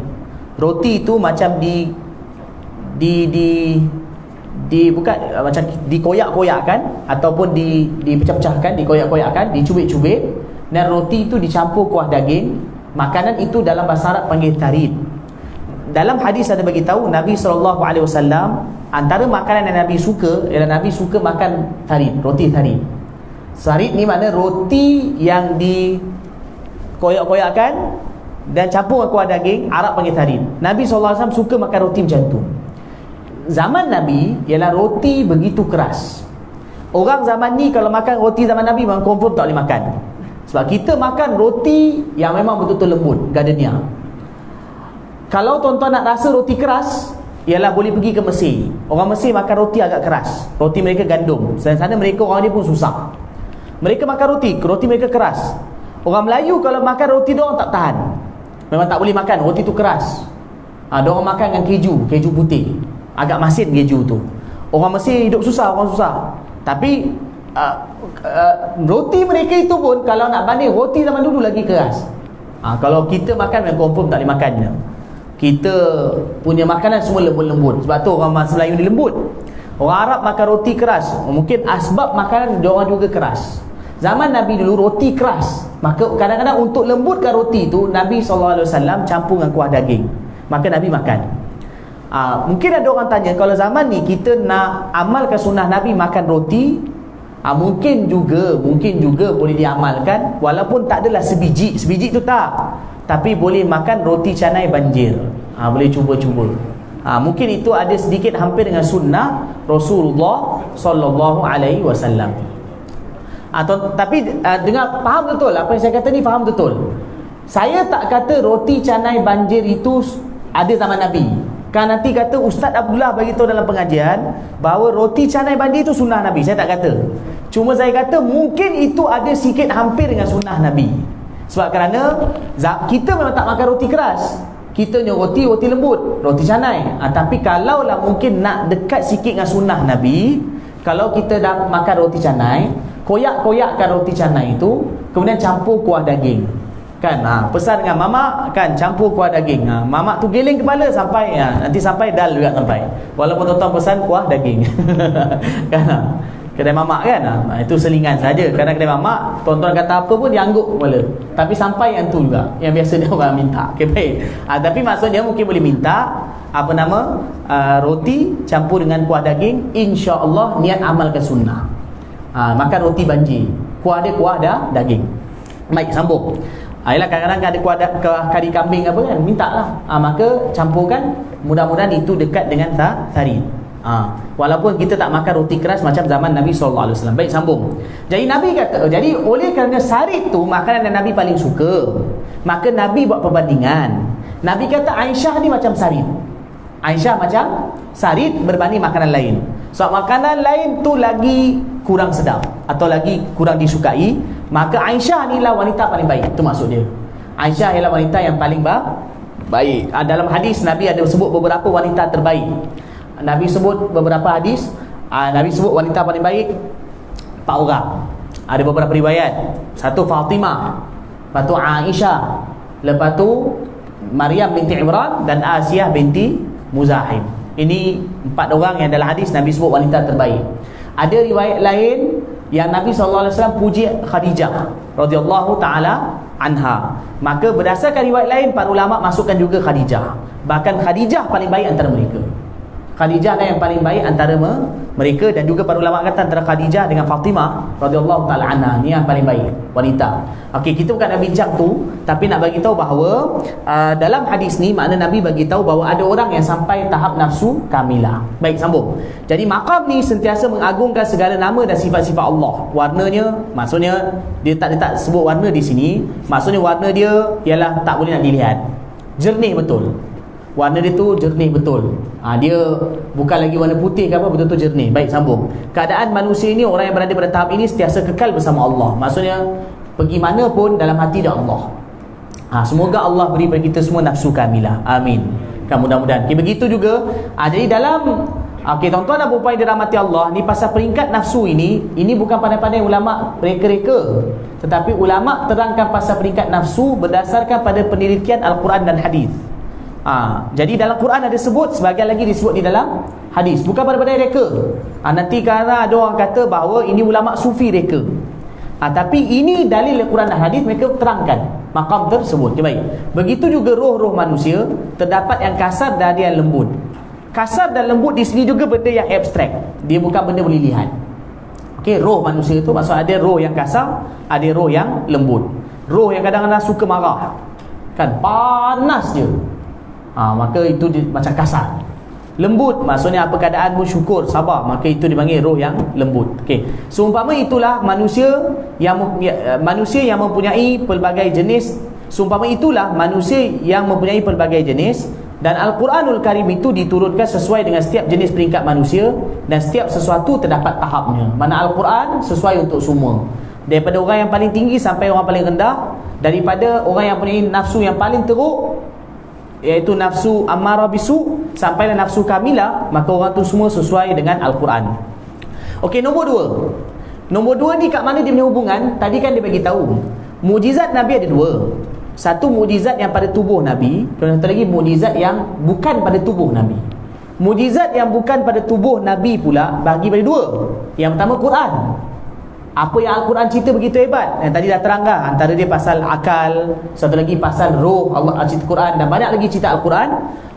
Roti tu macam bukan macam dikoyak-koyakkan ataupun dipecah-pecahkan, dikoyak-koyakkan, dicubit-cubit, dan roti itu dicampur kuah daging. Makanan itu dalam bahasa Arab panggil tarid. Dalam hadis ada bagi tahu Nabi SAW, antara makanan yang Nabi suka ialah Nabi suka makan tarid, roti tarid. Tarid ni makna roti yang dikoyak-koyakkan dan campur kuah daging, Arab panggil tarid. Nabi SAW suka makan roti macam tu. Zaman Nabi ialah roti begitu keras. Orang zaman ni kalau makan roti zaman Nabi memang confirm tak boleh makan. Sebab kita makan roti yang memang betul-betul lembut, gardenia. Kalau tuan-tuan nak rasa roti keras, ialah boleh pergi ke Mesir. Orang Mesir makan roti agak keras. Roti mereka gandum. Sana mereka orang dia pun susah. Mereka makan roti mereka keras. Orang Melayu kalau makan roti diorang tak tahan. Memang tak boleh makan, roti tu keras. Diorang makan dengan keju putih. Agak masin keju tu. Orang Mesir hidup susah, orang susah. Tapi roti mereka itu pun kalau nak banding roti zaman dulu lagi keras. Kalau kita makan memang confirm tak boleh makannya. Kita punya makanan semua lembut-lembut. Sebab tu orang Melayu ni lembut. Orang Arab makan roti keras. Mungkin asbab makanan diorang juga keras. Zaman Nabi dulu roti keras. Maka kadang-kadang untuk lembutkan roti tu Nabi SAW campur dengan kuah daging. Maka Nabi makan. Mungkin ada orang tanya, kalau zaman ni kita nak amalkan sunnah Nabi makan roti, mungkin juga boleh diamalkan, walaupun tak adalah sebiji tu tak, tapi boleh makan roti canai banjir. Boleh cuba-cuba. Mungkin itu ada sedikit hampir dengan sunnah Rasulullah sallallahu alaihi wasallam. Tapi dengar, faham betul apa yang saya kata ni, faham betul. Saya tak kata roti canai banjir itu ada zaman Nabi. Kan nanti kata Ustaz Abdullah bagi tahu dalam pengajian bahawa roti canai banjir itu sunnah Nabi. Saya tak kata. Cuma saya kata mungkin itu ada sikit hampir dengan sunnah Nabi. Sebab kerana kita memang tak makan roti keras. Kita punya roti lembut, roti canai. Tapi kalaulah mungkin nak dekat sikit dengan sunnah Nabi, kalau kita dah makan roti canai, koyak-koyakkan roti canai itu, kemudian campur kuah daging. Kan, pesan dengan mamak kan, campur kuah daging. Mamak tu giling kepala sampai nanti sampai dal juga sampai. Walaupun tuan-tuan pesan kuah daging. Kan, kedai mamak kan, itu selingan saja. Kadang kedai mamak tuan-tuan kata apa pun dia angguk kepala. Tapi sampai yang tu juga, yang biasa dia orang minta. Okey, baik. Tapi maksudnya mungkin boleh minta roti campur dengan kuah daging, insya-Allah niat amalkan sunnah. Makan roti banjir. Kuah dia kuah dah daging. Baik, sambung. Ialah kadang-kadang ada kuah kari kambing apa kan, minta lah. Maka campurkan, mudah-mudahan itu dekat dengan sarit. Walaupun kita tak makan roti keras macam zaman Nabi SAW. Baik, sambung. Jadi Nabi kata, jadi oleh kerana sarit tu makanan yang Nabi paling suka, maka Nabi buat perbandingan. Nabi kata Aisyah ni macam sarit. Aisyah macam sarit berbanding makanan lain. So makanan lain tu lagi kurang sedap atau lagi kurang disukai, maka Aisyah ni lah wanita paling baik. Itu maksud dia. Aisyah ialah wanita yang paling baik. Dalam hadis Nabi ada sebut beberapa wanita terbaik. Nabi sebut beberapa hadis, Nabi sebut wanita paling baik 4 orang. Ada beberapa riwayat. Satu Fatimah, lepas tu Aisyah, lepas tu Maryam binti Imran dan Asiyah binti Muzahim. Ini 4 orang yang dalam hadis Nabi sebut wanita terbaik. Ada riwayat lain yang Nabi SAW puji Khadijah radhiyallahu ta'ala anha. Maka berdasarkan riwayat lain, para ulama masukkan juga Khadijah. Bahkan Khadijah paling baik antara mereka. Khadijah lah yang paling baik antara mereka, dan juga para ulama kata antara Khadijah dengan Fatimah radhiyallahu ta'ala anha ni yang paling baik wanita. Okey, kita bukan nak bincang tu, tapi nak bagi tahu bahawa dalam hadis ni makna Nabi bagi tahu bahawa ada orang yang sampai tahap nafsu kamilah. Baik, sambung. Jadi maqam ni sentiasa mengagungkan segala nama dan sifat-sifat Allah. Warnanya, maksudnya dia tak sebut warna di sini, maksudnya warna dia ialah tak boleh nak dilihat. Jernih betul. Warna dia tu jernih betul. Dia bukan lagi warna putih ke apa, betul-betul jernih. Baik, sambung. Keadaan manusia ini, orang yang berada pada tahap ini sentiasa kekal bersama Allah. Maksudnya pergi mana pun dalam hati dia Allah. Semoga Allah beri kepada kita semua nafsu kamilah. Amin. Kan, mudah-mudahan. Begitu juga. Jadi dalam tuan-tuan dan puan-puan yang dirahmati Allah, ni pasal peringkat nafsu ini bukan pandai-pandai ulama reka-reka, tetapi ulama terangkan pasal peringkat nafsu berdasarkan pada penelitian Al-Quran dan hadis. Jadi dalam Quran ada sebut, sebagian lagi disebut di dalam hadis. Bukan pada-pada reka. Nanti kerana ada orang kata bahawa ini ulama sufi reka. Tapi ini dalil Al-Quran dan hadis, mereka terangkan maqam tersebut. Baik. Begitu juga roh-roh manusia, terdapat yang kasar dan ada yang lembut. Kasar dan lembut di sini juga benda yang abstrak. Dia bukan benda boleh lihat. Okey, roh manusia itu maksud ada roh yang kasar, ada roh yang lembut. Roh yang kadang-kadang suka marah, kan, panas je. Maka itu macam kasar. Lembut maksudnya apa keadaan pun syukur, sabar, maka itu dipanggil roh yang lembut. Okey. Seumpama itulah manusia yang mempunyai pelbagai jenis. Seumpama itulah manusia yang mempunyai pelbagai jenis, dan Al-Quranul Karim itu diturunkan sesuai dengan setiap jenis peringkat manusia, dan setiap sesuatu terdapat tahapnya. Mana Al-Quran sesuai untuk semua, daripada orang yang paling tinggi sampai orang paling rendah, daripada orang yang mempunyai nafsu yang paling teruk, iaitu nafsu ammarah bisu, sampailah nafsu kamilah, maka orang tu semua sesuai dengan Al-Quran. Okey, nombor dua ni kat mana dia punya hubungan? Tadi kan dia bagi tahu mukjizat Nabi ada dua. Satu mukjizat yang pada tubuh Nabi, dan satu lagi mukjizat yang bukan pada tubuh Nabi. Mukjizat yang bukan pada tubuh Nabi pula bagi pada dua. Yang pertama Quran. Apa yang Al-Quran cerita begitu hebat, yang tadi dah terangkan, antara dia pasal akal, satu lagi pasal roh Allah cerita Quran, dan banyak lagi cerita Al-Quran.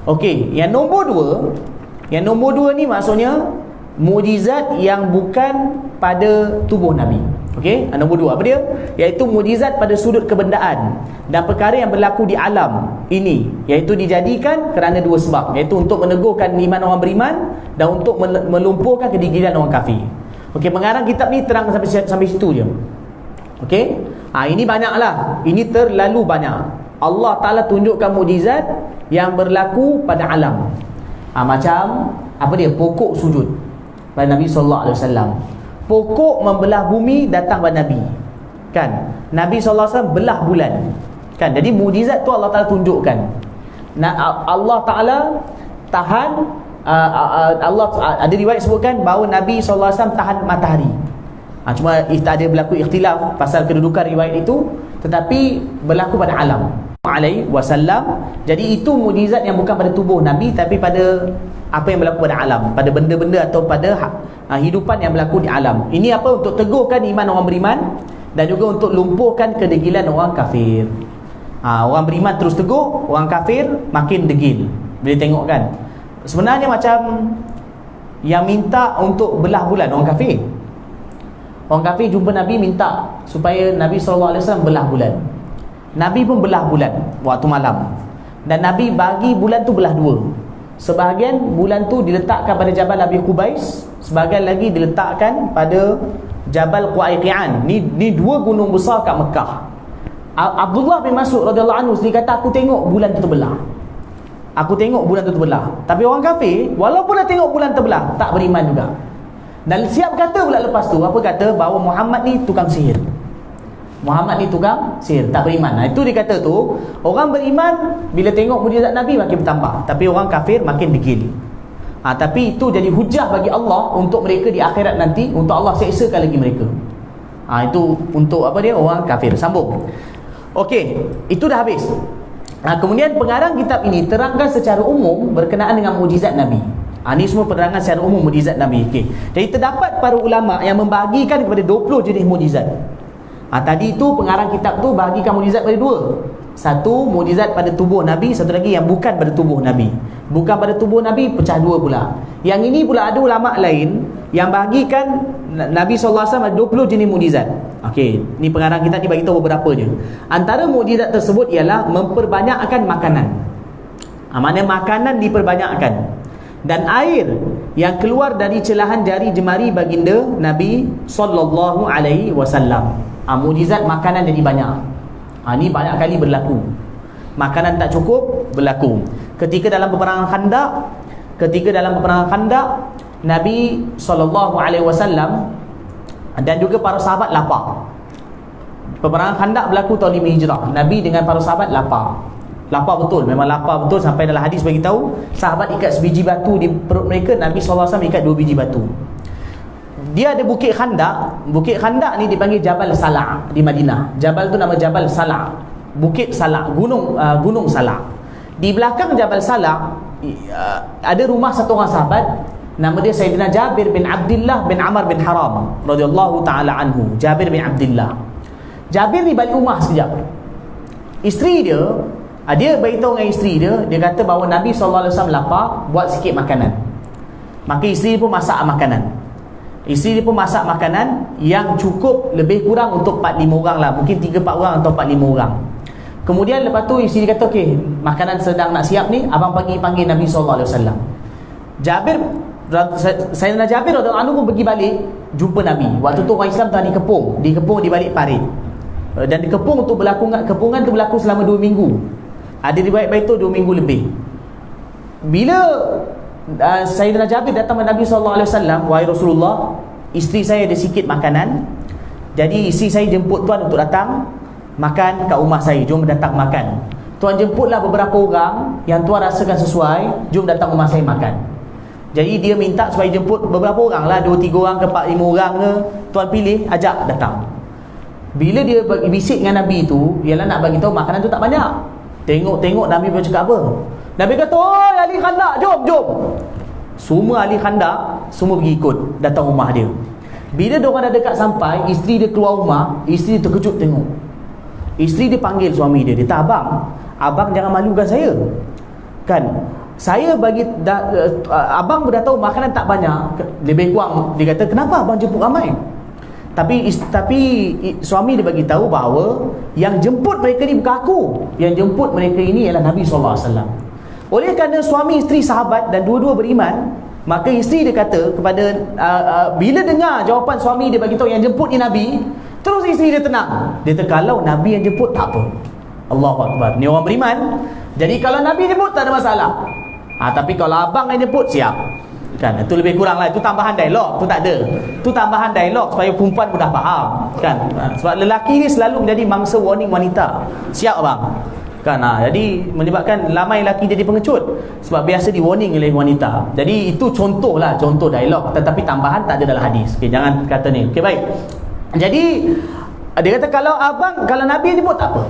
Okey, yang nombor dua ni maksudnya mukjizat yang bukan pada tubuh Nabi. Okey, nombor dua apa dia? Iaitu mukjizat pada sudut kebendaan dan perkara yang berlaku di alam ini, iaitu dijadikan kerana dua sebab, iaitu untuk meneguhkan iman orang beriman dan untuk melumpuhkan kegigilan orang kafir. Okey, pengarang kitab ni terang sampai situ je. Okey, ini banyaklah, ini terlalu banyak. Allah Ta'ala tunjukkan mukjizat yang berlaku pada alam. Macam apa dia? Pokok sujud pada Nabi SAW. Pokok membelah bumi datang pada Nabi, kan? Nabi SAW belah bulan, kan? Jadi mukjizat tu Allah Ta'ala tunjukkan. Allah Ta'ala tahan, Allah ada riwayat sebutkan bahawa Nabi SAW tahan matahari. Cuma ada berlaku ikhtilaf pasal kedudukan riwayat itu, tetapi berlaku pada alam alaihi wasallam. Jadi itu mukjizat yang bukan pada tubuh Nabi, tapi pada apa yang berlaku pada alam, pada benda-benda atau pada hidupan yang berlaku di alam. Ini apa? Untuk teguhkan iman orang beriman dan juga untuk lumpuhkan kedegilan orang kafir. Orang beriman terus teguh, orang kafir makin degil. Boleh tengok kan? Sebenarnya macam yang minta untuk belah bulan orang kafir. Orang kafir jumpa Nabi minta supaya Nabi SAW belah bulan. Nabi pun belah bulan waktu malam, dan Nabi bagi bulan tu belah dua. Sebahagian bulan tu diletakkan pada Jabal Abi Qubais, sebahagian lagi diletakkan pada Jabal Qu'aiqi'an. Ni dua gunung besar kat Mekah. Abdullah bin Mas'ud radhiyallahu anhu sendiri kata, aku tengok bulan tu terbelah. Aku tengok bulan tu terbelah. Tapi orang kafir walaupun dah tengok bulan terbelah, tak beriman juga. Dan siap kata pula lepas tu, apa kata? Bahawa Muhammad ni tukang sihir. Muhammad ni tukang sihir, tak beriman. Itu dia kata tu, orang beriman bila tengok mukjizat Nabi makin bertambah, tapi orang kafir makin degil. Tapi itu jadi hujah bagi Allah untuk mereka di akhirat nanti, untuk Allah seksakan lagi mereka. Itu untuk apa dia? Orang kafir. Sambung. Okey, itu dah habis. Kemudian pengarang kitab ini terangkan secara umum berkenaan dengan mukjizat Nabi. Ini semua penerangan secara umum mukjizat Nabi. Okey. Jadi terdapat para ulama yang membahagikan kepada 20 jenis mukjizat. Tadi tu pengarang kitab tu bahagikan mukjizat pada dua. Satu mukjizat pada tubuh Nabi, satu lagi yang bukan pada tubuh Nabi. Bukan pada tubuh Nabi pecah dua pula. Yang ini pula ada ulama lain yang bahagikan Nabi SAW ada 20 jenis mukjizat. Okey, ni pengarang kitab ni bagi tahu beberapa je. Antara mukjizat tersebut ialah memperbanyakkan makanan. Maknanya makanan diperbanyakkan, dan air yang keluar dari celahan jari jemari baginda Nabi sallallahu alaihi wasallam. Mukjizat makanan jadi banyak. Ni banyak kali berlaku. Makanan tak cukup berlaku. Ketika dalam peperangan Khandaq, Nabi sallallahu alaihi wasallam dan juga para sahabat lapar. Peperangan Khandaq berlaku tahun 5 Hijrah. Nabi dengan para sahabat lapar. Lapar betul, memang lapar betul, sampai dalam hadis bagi tahu sahabat ikat sebiji batu di perut mereka, Nabi sallallahu alaihi wasallam ikat 2 biji batu. Dia ada bukit Khandaq. Bukit Khandaq ni dipanggil Jabal Sala' di Madinah. Jabal tu nama Jabal Sala'. Bukit Sala', gunung Sala'. Di belakang Jabal Sala' ada rumah satu orang sahabat, nama dia Sayyidina Jabir bin Abdullah bin Amr bin Haram radhiyallahu taala anhu. Jabir bin Abdullah. Jabir ni balik rumah sekejap. Isteri dia beritahu dengan isteri dia kata bahawa Nabi SAW lapar, buat sikit makanan. Maka isteri pun masak makanan. Isteri dia pun masak makanan yang cukup lebih kurang untuk 4-5 orang lah. Mungkin 3-4 orang atau 4-5 orang. Kemudian lepas tu isteri dia kata, okey, makanan sedang nak siap ni, abang panggil Nabi SAW. Jabir, Sayyidina Jabir radhiyallahu anhu pun pergi balik jumpa Nabi. Waktu tu orang Islam tengah dikepung di balik parit. Dan dikepung tu kepungan tu berlaku selama 2 minggu. Ada riwayat tu 2 minggu lebih. Bila Sayyidina Jabir datang kepada Nabi SAW, wahai Rasulullah, isteri saya ada sikit makanan, jadi isteri saya jemput tuan untuk datang makan kat rumah saya. Jom datang makan. Tuan jemputlah beberapa orang yang tuan rasakan sesuai, jom datang rumah saya makan. Jadi dia minta supaya jemput beberapa orang lah, 2-3 orang ke 4-5 orang ke, tuan pilih, ajak datang. Bila dia bisik dengan Nabi tu, ialah nak bagi tahu makanan tu tak banyak. Tengok Nabi bercakap apa. Nabi kata, "Oi ahli khandak, jom." Semua ahli khandak semua pergi ikut datang rumah dia. Bila diorang dah dekat sampai, isteri dia keluar rumah, isteri dia terkejut tengok. Isteri dia panggil suami dia, kata, Abang jangan malukan saya. Kan saya bagi abang dah tahu makanan tak banyak, lebih kurang. Dia kata, kenapa abang jemput ramai? Tapi suami dia bagi tahu bahawa yang jemput mereka ni bukan aku. Yang jemput mereka ini ialah Nabi SAW. Oleh kerana suami isteri sahabat dan dua-dua beriman, maka isteri dia kata kepada bila dengar jawapan suami dia bagi tahu yang jemput ni Nabi, terus isteri dia tenang. Dia kata, kalau Nabi yang jemput tak apa. Allahu Akbar. Ni orang beriman. Jadi kalau Nabi jemput tak ada masalah. Tapi kalau abang yang jemput, siap. Kan, itu lebih kurang lah. Itu tambahan dialog, itu tak ada. Itu tambahan dialog supaya perempuan mudah faham. Kan, sebab lelaki ni selalu menjadi mangsa warning wanita. Siap abang. Kan, jadi menyebabkan ramai lelaki jadi pengecut sebab biasa di warning oleh wanita. Jadi itu contoh dialog, tetapi tambahan tak ada dalam hadis. Okay, jangan kata ni. Okay, baik. Jadi dia kata kalau Nabi yang jemput tak apa.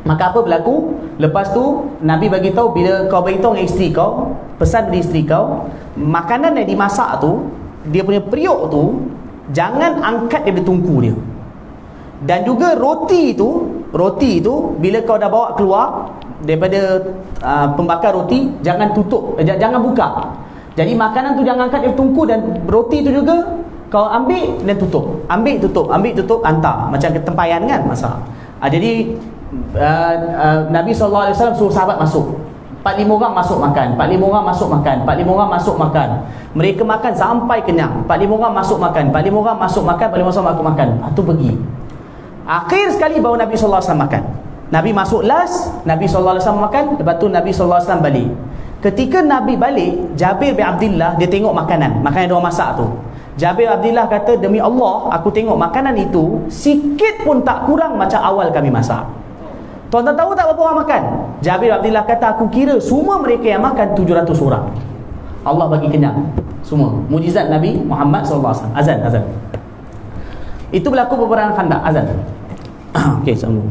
Maka apa berlaku? Lepas tu Nabi bagi tahu, bila kau bagi tahu dengan isteri kau, pesan dari isteri kau, makanan yang dimasak tu, dia punya periuk tu jangan angkat daripada tungku dia. Dan juga roti tu bila kau dah bawa keluar daripada pembakar roti, jangan tutup, jangan buka. Jadi makanan tu jangan angkat dari tungku, dan roti tu juga kau ambil dan tutup. Ambil tutup, hantar macam ketempayan kan masak. Jadi Nabi SAW suruh sahabat masuk, 4-5 orang masuk makan, 4-5 orang masuk makan, 4-5 orang masuk makan. Mereka makan sampai kenyang. 4-5 orang masuk makan, 4-5 orang masuk makan, 4-5 orang makan. Itu pergi. Akhir sekali baru Nabi SAW makan. Nabi masuk last, Nabi SAW makan. Lepas tu Nabi SAW balik. Ketika Nabi balik, Jabir bin Abdullah dia tengok makanan yang diorang masak tu. Jabir bin Abdullah kata, demi Allah, aku tengok makanan itu sikit pun tak kurang macam awal kami masak. Tuan-tuan tahu tak berapa orang makan? Jabir bin Abdullah kata, aku kira semua mereka yang makan 700 orang. Allah bagi kenyang semua. Mujizat Nabi Muhammad SAW. Azan. Itu berlaku peperangan Khandaq. Azan. Okey, sambung.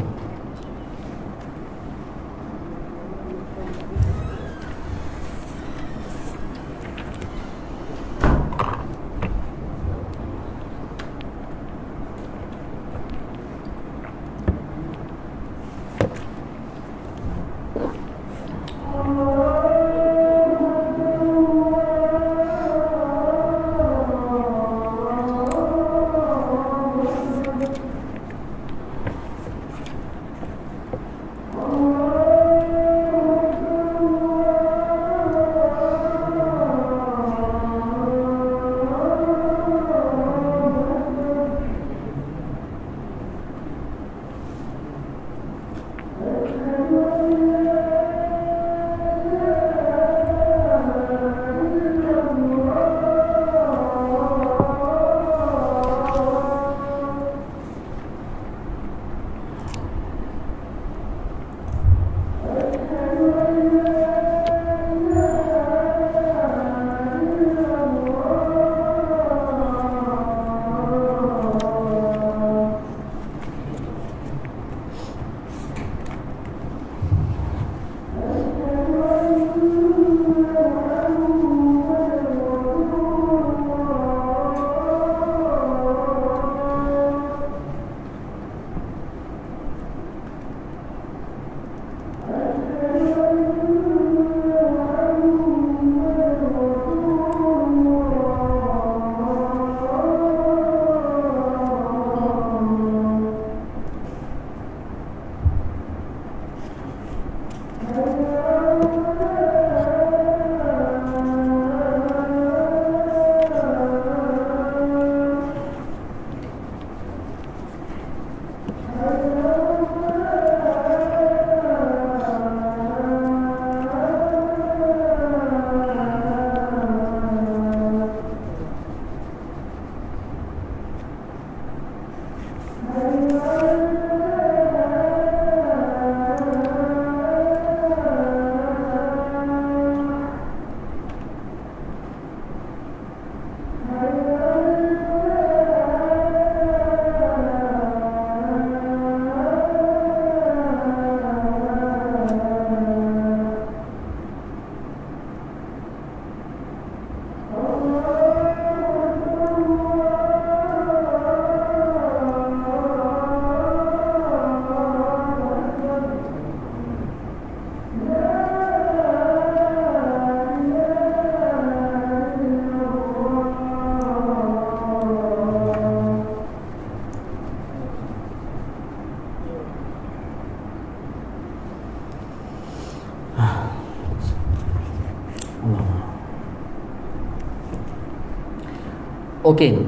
Okey.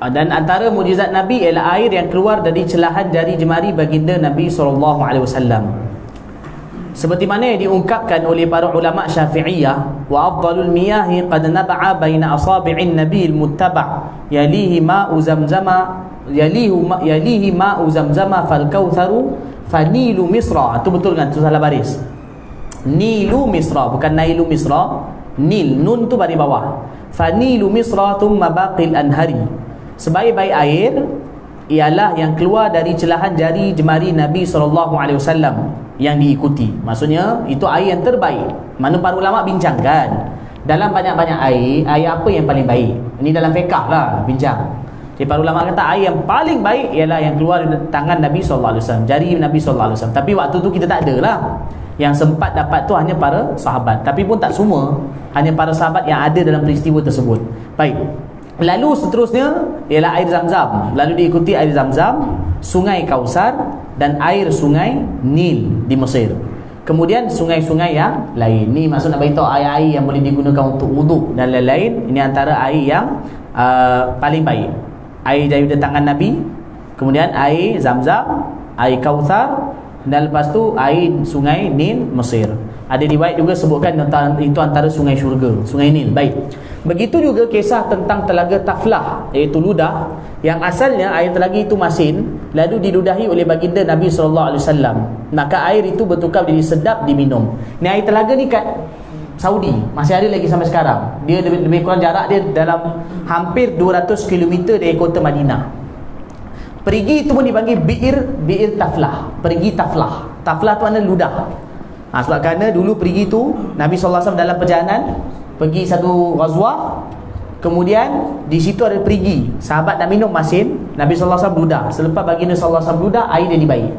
Dan antara mukjizat Nabi ialah air yang keluar dari celahan jari jemari baginda Nabi SAW. Seperti mana yang diungkapkan oleh para ulama Syafi'iyah, wa afdalul miyahi qad naba'a baina asabi'in nabiyil muttaba' yalihi ma'u zamzama yalihi ma'u zamzama fal kautharu fanilu misra. Itu betul kan? Itu salah baris. Nilu misra, bukan nailu misra. Nil, nun tu baris bawah. Fanilu misra thumma baqil anhari. Sebaik-baik air ialah yang keluar dari celahan jari jemari Nabi SAW yang diikuti. Maksudnya itu air yang terbaik. Mana para ulama bincangkan dalam banyak-banyak air apa yang paling baik. Ini dalam fiqh lah bincang. Jadi para ulama kata air yang paling baik ialah yang keluar dari tangan Nabi SAW, jari Nabi SAW. Tapi waktu tu kita tak ada lah. Yang sempat dapat tu hanya para sahabat. Tapi pun tak semua, hanya para sahabat yang ada dalam peristiwa tersebut. Baik. Lalu seterusnya ialah air Zamzam. Lalu diikuti air Zamzam, sungai Kausar dan air sungai Nil di Mesir. Kemudian sungai-sungai yang lain. Ni maksud nak beritahu air-air yang boleh digunakan untuk wuduk dan lain-lain. Ini antara air yang paling baik. Air daripada tangan Nabi, kemudian air Zamzam, air Kausar, dan lepas tu air sungai Nil Mesir. Ada riwayat juga sebutkan itu antara sungai syurga, sungai Nil. Baik. Begitu juga kisah tentang telaga Taflah, iaitu ludah, yang asalnya air telaga itu masin, lalu diludahi oleh baginda Nabi SAW. Maka air itu bertukar jadi sedap diminum. Ni air telaga ni kat Saudi masih ada lagi sampai sekarang. Dia lebih kurang jarak dia dalam hampir 200 km dari kota Madinah. Perigi itu pun dipanggil Bi'ir Taflah. Perigi Taflah. Taflah tu makna ludah. Sebab kerana dulu perigi tu Nabi SAW dalam perjalanan pergi satu ghazwah, kemudian di situ ada perigi, sahabat nak minum masin, Nabi SAW ludah. Selepas baginda SAW ludah, air dia dibaik.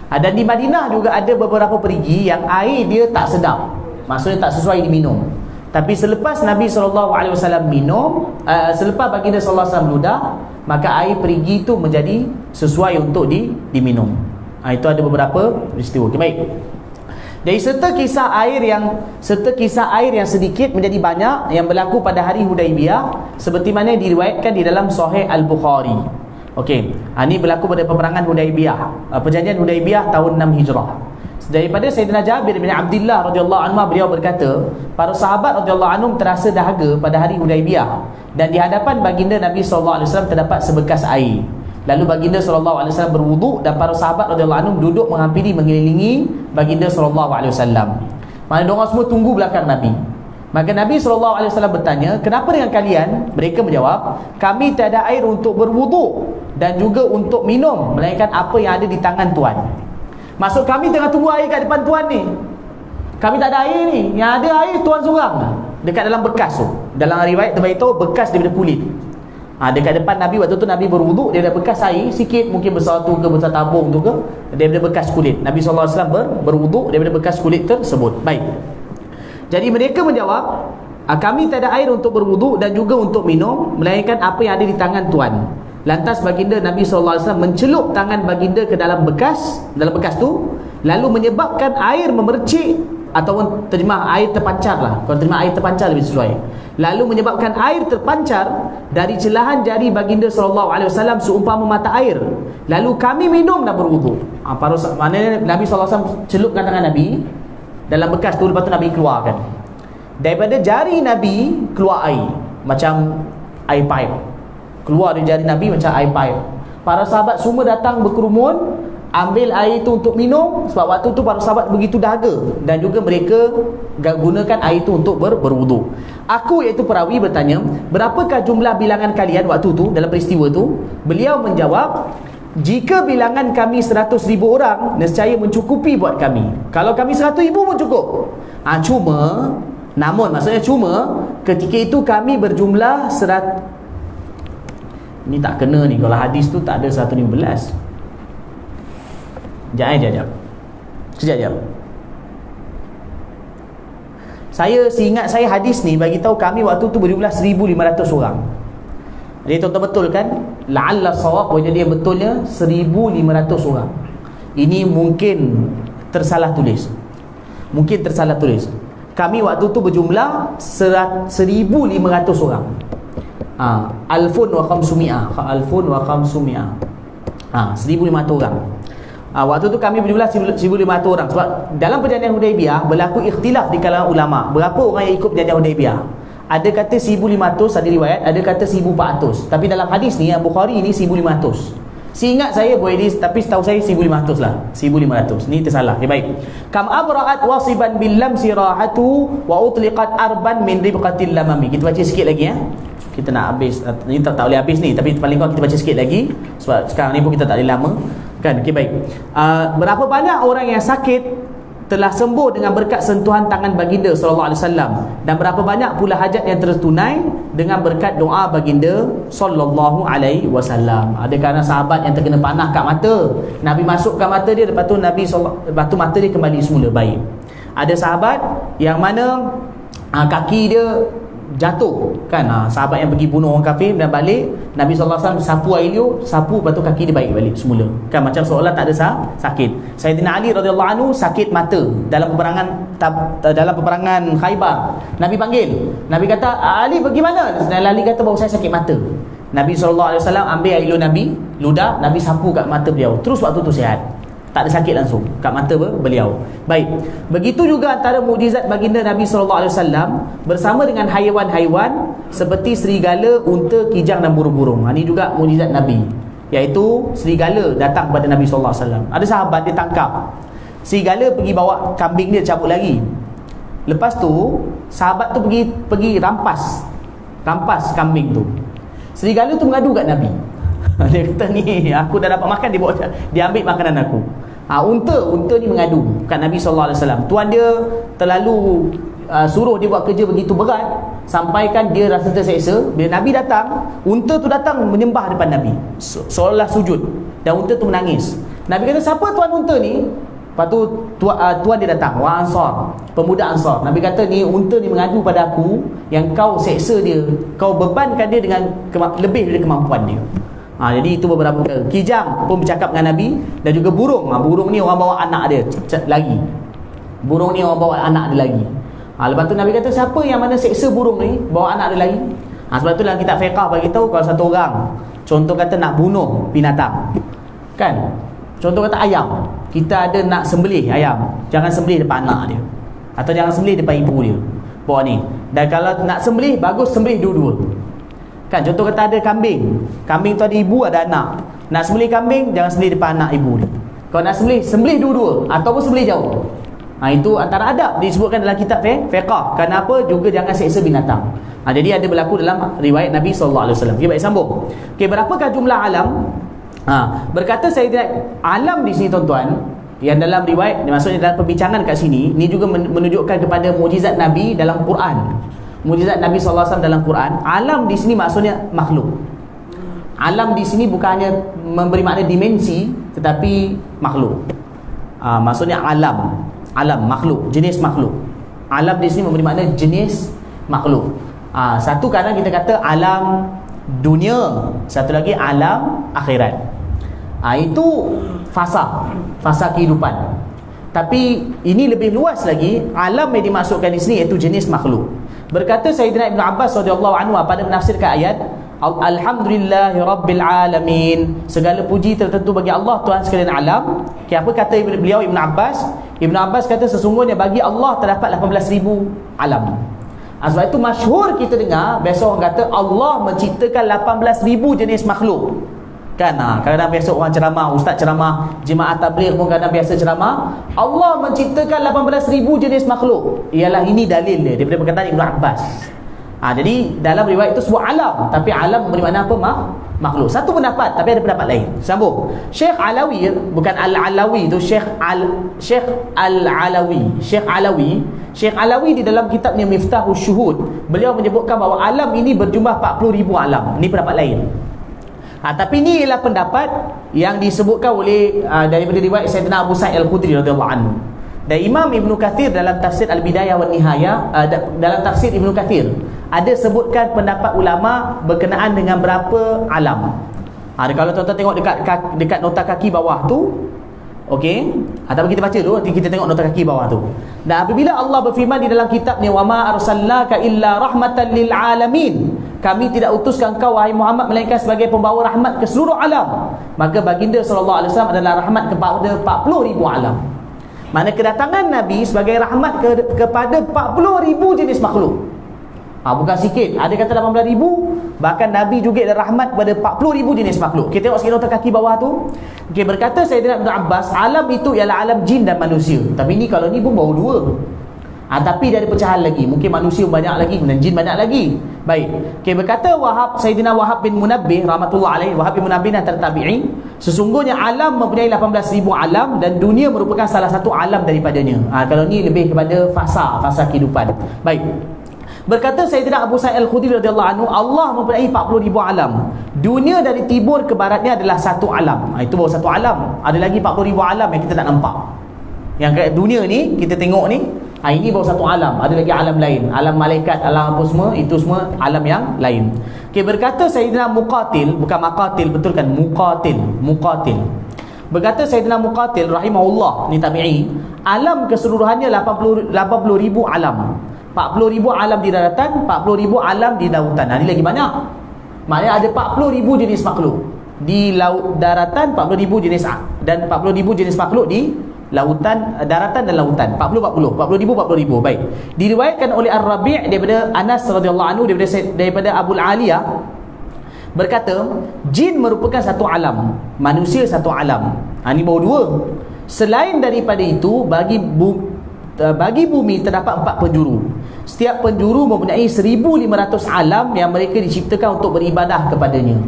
Dan di Madinah juga ada beberapa perigi yang air dia tak sedap, maksudnya tak sesuai diminum. Tapi selepas Nabi SAW minum, selepas baginda SAW ludah, maka air perigi itu menjadi sesuai untuk diminum. Itu ada beberapa peristiwa. Okay, baik. Dari serta kisah air yang sedikit menjadi banyak yang berlaku pada hari Hudaibiyah, seperti mana diriwayatkan di dalam Sahih Al-Bukhari. Okey, ini berlaku pada peperangan Hudaibiyah, perjanjian Hudaibiyah tahun 6 Hijrah. Daripada Sayyidina Jabir bin Abdullah radhiyallahu anhu, beliau berkata, para sahabat radhiyallahu anhum terasa dahaga pada hari Hudaibiyah, dan di hadapan baginda Nabi SAW terdapat sebekas air. Lalu baginda SAW berwuduk, dan para sahabat radhiyallahu anhum duduk menghampiri mengelilingi baginda SAW. Mana diorang semua tunggu belakang Nabi. Maka Nabi SAW bertanya, kenapa dengan kalian? Mereka menjawab, kami tiada air untuk berwuduk dan juga untuk minum, melainkan apa yang ada di tangan Tuan. Maksud kami tengah tunggu air kat depan Tuan ni. Kami tak ada air ni. Yang ada air Tuan seorang dekat dalam bekas tu. Dalam riwayat terberitahu bekas daripada kulit. Dekat depan Nabi waktu tu Nabi berwuduk, dia ada bekas air sikit, mungkin besar tu ke besar tabung tu ke, daripada bekas kulit. Nabi SAW berwuduk daripada bekas kulit tersebut. Baik. Jadi mereka menjawab, kami tak ada air untuk berwuduk dan juga untuk minum, melainkan apa yang ada di tangan Tuan. Lantas baginda Nabi SAW mencelup tangan baginda ke dalam bekas tu, lalu menyebabkan air memercik, ataupun terjemah air terpancar lah. Kalau terjemah air terpancar lebih sesuai. Lalu menyebabkan air terpancar dari celahan jari baginda SAW seumpama mata air. Lalu kami minum dan berwuduk. Maknanya Nabi SAW celupkan tangan Nabi dalam bekas tu, lepas tu Nabi keluarkan. Daripada jari Nabi keluar air, macam air pipe. Keluar dari jari Nabi macam air pipe. Para sahabat semua datang berkerumun, ambil air itu untuk minum, sebab waktu tu para sahabat begitu dahaga, dan juga mereka gunakan air itu untuk berwuduk. Aku, iaitu perawi, bertanya, berapakah jumlah bilangan kalian waktu tu dalam peristiwa tu? Beliau menjawab, jika bilangan kami 100,000 orang, nescaya mencukupi buat kami. Kalau kami 100,000 pun cukup. Maksudnya ketika itu kami berjumlah 100. Ni tak kena ni, kalau hadis tu tak ada 115. Sekejap. Seingat saya hadis ni bagi tahu kami waktu tu berjumlah 1,500 orang. Jadi tuan-tuan betul kan? La'alla sawab, boleh jadi betulnya 1,500 orang. Ini mungkin tersalah tulis. Kami waktu tu berjumlah 1,500 orang. Alfun wa khamsumi'ah. Alfun wa khamsumi'ah. 1,500 orang. Waktu tu kami berjumlah 1,500 orang. Sebab dalam perjanjian Hudaibiyah berlaku ikhtilaf di kalangan ulama. Berapa orang yang ikut perjanjian Hudaibiyah? Ada kata 1,500, ada riwayat, ada kata 1,400. Tapi dalam hadis ni, yang Bukhari ni 1,500. Seingat saya boleh tapi setahu saya 1,500 lah. 1,500. Ni tersalah. Okay, baik. Kam abra'at wasiban bil lamsi rahatu wa utliqat arban min ribqatil lamami. Kita baca sikit lagi ya. Kita nak habis. Ni tak boleh habis ni, tapi paling kurang kita baca sikit lagi sebab sekarang ni pun kita tak boleh lama. Kan? Okay, baik. Berapa banyak orang yang sakit telah sembuh dengan berkat sentuhan tangan baginda sallallahu alaihi wasallam, dan berapa banyak pula hajat yang tertunai dengan berkat doa baginda sallallahu alaihi wasallam. Ada kerana sahabat yang terkena panah kat mata, Nabi masukkan mata dia, lepas tu lepas tu mata dia kembali semula baik. Ada sahabat yang mana kaki dia jatuh kan, sahabat yang pergi bunuh orang kafir dan balik, Nabi SAW sapu air liur, sapu, lepas tu kaki dia baik balik semula kan, macam seolah tak ada sakit. Sayyidina Ali radhiyallahu anhu sakit mata dalam peperangan Khaybar. Nabi panggil, Nabi kata, Ali pergi mana? Ali kata, baru saya sakit mata. Nabi SAW ambil air liur Nabi, ludah, Nabi sapu kat mata beliau, terus waktu tu sihat, tak ada sakit langsung kat mata beliau. Baik. Begitu juga antara mukjizat baginda Nabi SAW bersama dengan haiwan-haiwan seperti serigala, unta, kijang dan burung-burung. Ini juga mukjizat Nabi, iaitu serigala datang kepada Nabi SAW. Ada sahabat dia tangkap serigala, pergi bawa kambing dia cabut lagi. Lepas tu sahabat tu pergi rampas kambing tu. Serigala tu mengadu kat Nabi. Dia kata, ni aku dah dapat makan, dia ambil makanan aku. Unta ni mengadu kat Nabi SAW. Tuan dia terlalu suruh dia buat kerja begitu berat, sampaikan dia rasa terseksa. Bila Nabi datang, unta tu datang menyembah depan Nabi, seolah sujud, dan unta tu menangis. Nabi kata, siapa tuan unta ni? Lepas tu tuan dia datang, orang Ansar, pemuda Ansar. Nabi kata, ni unta ni mengadu pada aku yang kau seksa dia, kau bebankan dia dengan lebih dari kemampuan dia. Jadi itu beberapa perkara. Kijang pun bercakap dengan Nabi, dan juga burung. Burung ni orang bawa anak dia lagi. Burung ni orang bawa anak dia lagi. Lepas tu Nabi kata, siapa yang mana seksa burung ni, bawa anak dia lagi? Sebab tu dalam kitab fiqh bagi tahu, kalau satu orang contoh kata nak bunuh binatang kan, contoh kata ayam, kita ada nak sembelih ayam, jangan sembelih depan anak dia, atau jangan sembelih depan ibu dia, bawa ni. Dan kalau nak sembelih, bagus sembelih dua-dua kan. Contoh kata ada kambing tu ada ibu ada anak, nak sembelih kambing jangan sembelih depan anak ibu dia. Kalau nak sembelih dua-dua, ataupun sembelih jauh. Itu antara adab disebutkan dalam kitab fiqh. Kenapa juga jangan seksa binatang. Jadi ada berlaku dalam riwayat Nabi SAW. Okay, baik, sambung. Okay, berapakah jumlah alam? Berkata Sayyidina alam di sini tuan-tuan, yang dalam riwayat, maksudnya dalam perbincangan kat sini, ni juga menunjukkan kepada mukjizat Nabi dalam Quran. Mukjizat Nabi SAW dalam Quran. Alam di sini maksudnya makhluk. Alam di sini bukan hanya memberi makna dimensi, tetapi makhluk. Maksudnya alam makhluk, jenis makhluk. Alam di sini memberi makna jenis makhluk. Satu kadang kita kata alam dunia, satu lagi alam akhirat. Itu fasa kehidupan. Tapi ini lebih luas lagi. Alam yang dimaksudkan di sini iaitu jenis makhluk. Berkata Sayyidina Ibn Abbas radhiyallahu anhu pada menafsirkan ayat, Alhamdulillahirabbil alamin, segala puji tertentu bagi Allah, Tuhan sekalian alam. Apa kata beliau Ibn Abbas? Ibn Abbas kata, sesungguhnya bagi Allah terdapat 18,000 alam. Sebab itu masyhur kita dengar, biasa orang kata Allah menciptakan 18,000 jenis makhluk kan. Kadang-kadang biasa orang ceramah, ustaz ceramah, jemaah tabligh pun kadang biasa ceramah, Allah menciptakan 18,000 jenis makhluk. Ialah ini dalil dia daripada perkataan Ibn Abbas. Jadi dalam riwayat itu sebuah alam, tapi alam memberi makna apa? Makhluk. Satu pendapat, tapi ada pendapat lain. Sambung. Syekh Alawi, bukan Al-Alawi tu, Syekh Al-Alawi. Syekh Alawi di dalam kitabnya Miftahus Syuhud, beliau menyebutkan bahawa alam ini berjumlah 40,000 alam. Ini pendapat lain. Tapi ini ialah pendapat yang disebutkan oleh daripada riwayat Sayyidina Abu Sa'id Al-Khudri radhiyallahu anhu. Dan Imam Ibn Kathir dalam tafsir Al-Bidayah wa Nihayah, dalam tafsir Ibn Kathir ada sebutkan pendapat ulama berkenaan dengan berapa alam. Kalau tuan-tuan tengok dekat nota kaki bawah tu, Okey, tapi kita baca dulu, nanti kita tengok nota kaki bawah tu. Dan apabila Allah berfirman di dalam kitabnya, wa ma arsalnaka illa rahmatan lil alamin, kami tidak utuskan kau wahai Muhammad melainkan sebagai pembawa rahmat ke seluruh alam, maka baginda sallallahu alaihi wasallam adalah rahmat kepada 40,000 alam. Mana kedatangan Nabi sebagai rahmat kepada 40,000 jenis makhluk. Bukan sikit, ada kata 18,000. Bahkan Nabi juga ada rahmat kepada 40,000 jenis makhluk. Kita tengok sikit nota kaki bawah tu. Okey, berkata Sayyidina Ibn Abbas, alam itu ialah alam jin dan manusia. Tapi ni kalau ni pun baru 2. Tapi dia ada pecahan lagi. Mungkin manusia banyak lagi, kemudian jin banyak lagi. Baik. Okey, berkata Sayyidina Wahab bin Munabbih rahmatullah alaih, Wahab bin Munabbih antara tabi'in, sesungguhnya alam mempunyai 18,000 alam dan dunia merupakan salah satu alam daripadanya. Kalau ni lebih kepada fasa kehidupan. Baik. Berkata Sayyidina Abu Sa'id Al-Khudri radhiyallahu anhu, Allah mempunyai 40,000 alam. Dunia dari timur ke baratnya adalah satu alam. Itu baru satu alam. Ada lagi 40,000 alam yang kita tak nampak. Yang kat dunia ni kita tengok ni, ini baru satu alam. Ada lagi alam lain, alam malaikat, alam apa semua, itu semua alam yang lain. Okey, berkata Sayyidina Muqatil, bukan Maqatil, betul kan? Muqatil. Berkata Sayyidina Muqatil rahimahullah, ni tabi'i, alam keseluruhannya 80,000 alam. 40,000 alam di daratan, 40,000 alam di lautan. Ini lagi banyak. Maknanya ada 40,000 jenis makhluk di laut daratan, 40,000 jenis, dan 40,000 jenis makhluk di lautan, daratan dan lautan. 40,000. Baik. Diriwayatkan oleh Ar-Rabi' daripada Anas radhiyallahu anhu, daripada Abu Aliyah, berkata, jin merupakan satu alam, manusia satu alam. Ini baru 2. Selain daripada itu, bagi bumi terdapat 4 penjuru. Setiap penjuru mempunyai 1,500 alam yang mereka diciptakan untuk beribadah kepadanya.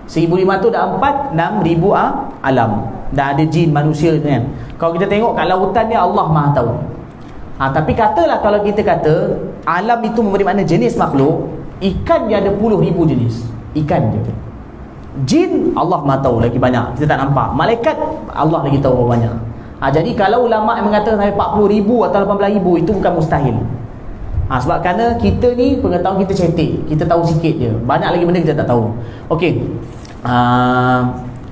1,500 dah 4, 6,000 alam. Dan ada jin, manusia kan. Kalau kita tengok kat lautan ni, Allah Maha tahu. Tapi katalah kalau kita kata alam itu memberi makna jenis makhluk, ikan dia ada puluh ribu jenis. Ikan je. Jin Allah Maha tahu lagi banyak, kita tak nampak. Malaikat Allah lagi tahu berapa banyak. Jadi kalau ulama yang mengatakan sampai 40,000 atau 18,000, itu bukan mustahil. Sebab kerana kita ni pengetahuan kita cetek, kita tahu sikit je, banyak lagi benda kita tak tahu. Okey,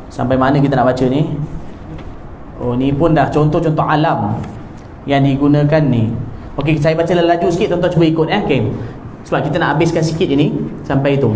sampai mana kita nak baca ni? Ni pun dah contoh-contoh alam yang digunakan ni. Okey, saya baca laju sikit, tuan-tuan cuba ikut okey. Sebab kita nak habiskan sikit je ni sampai itu.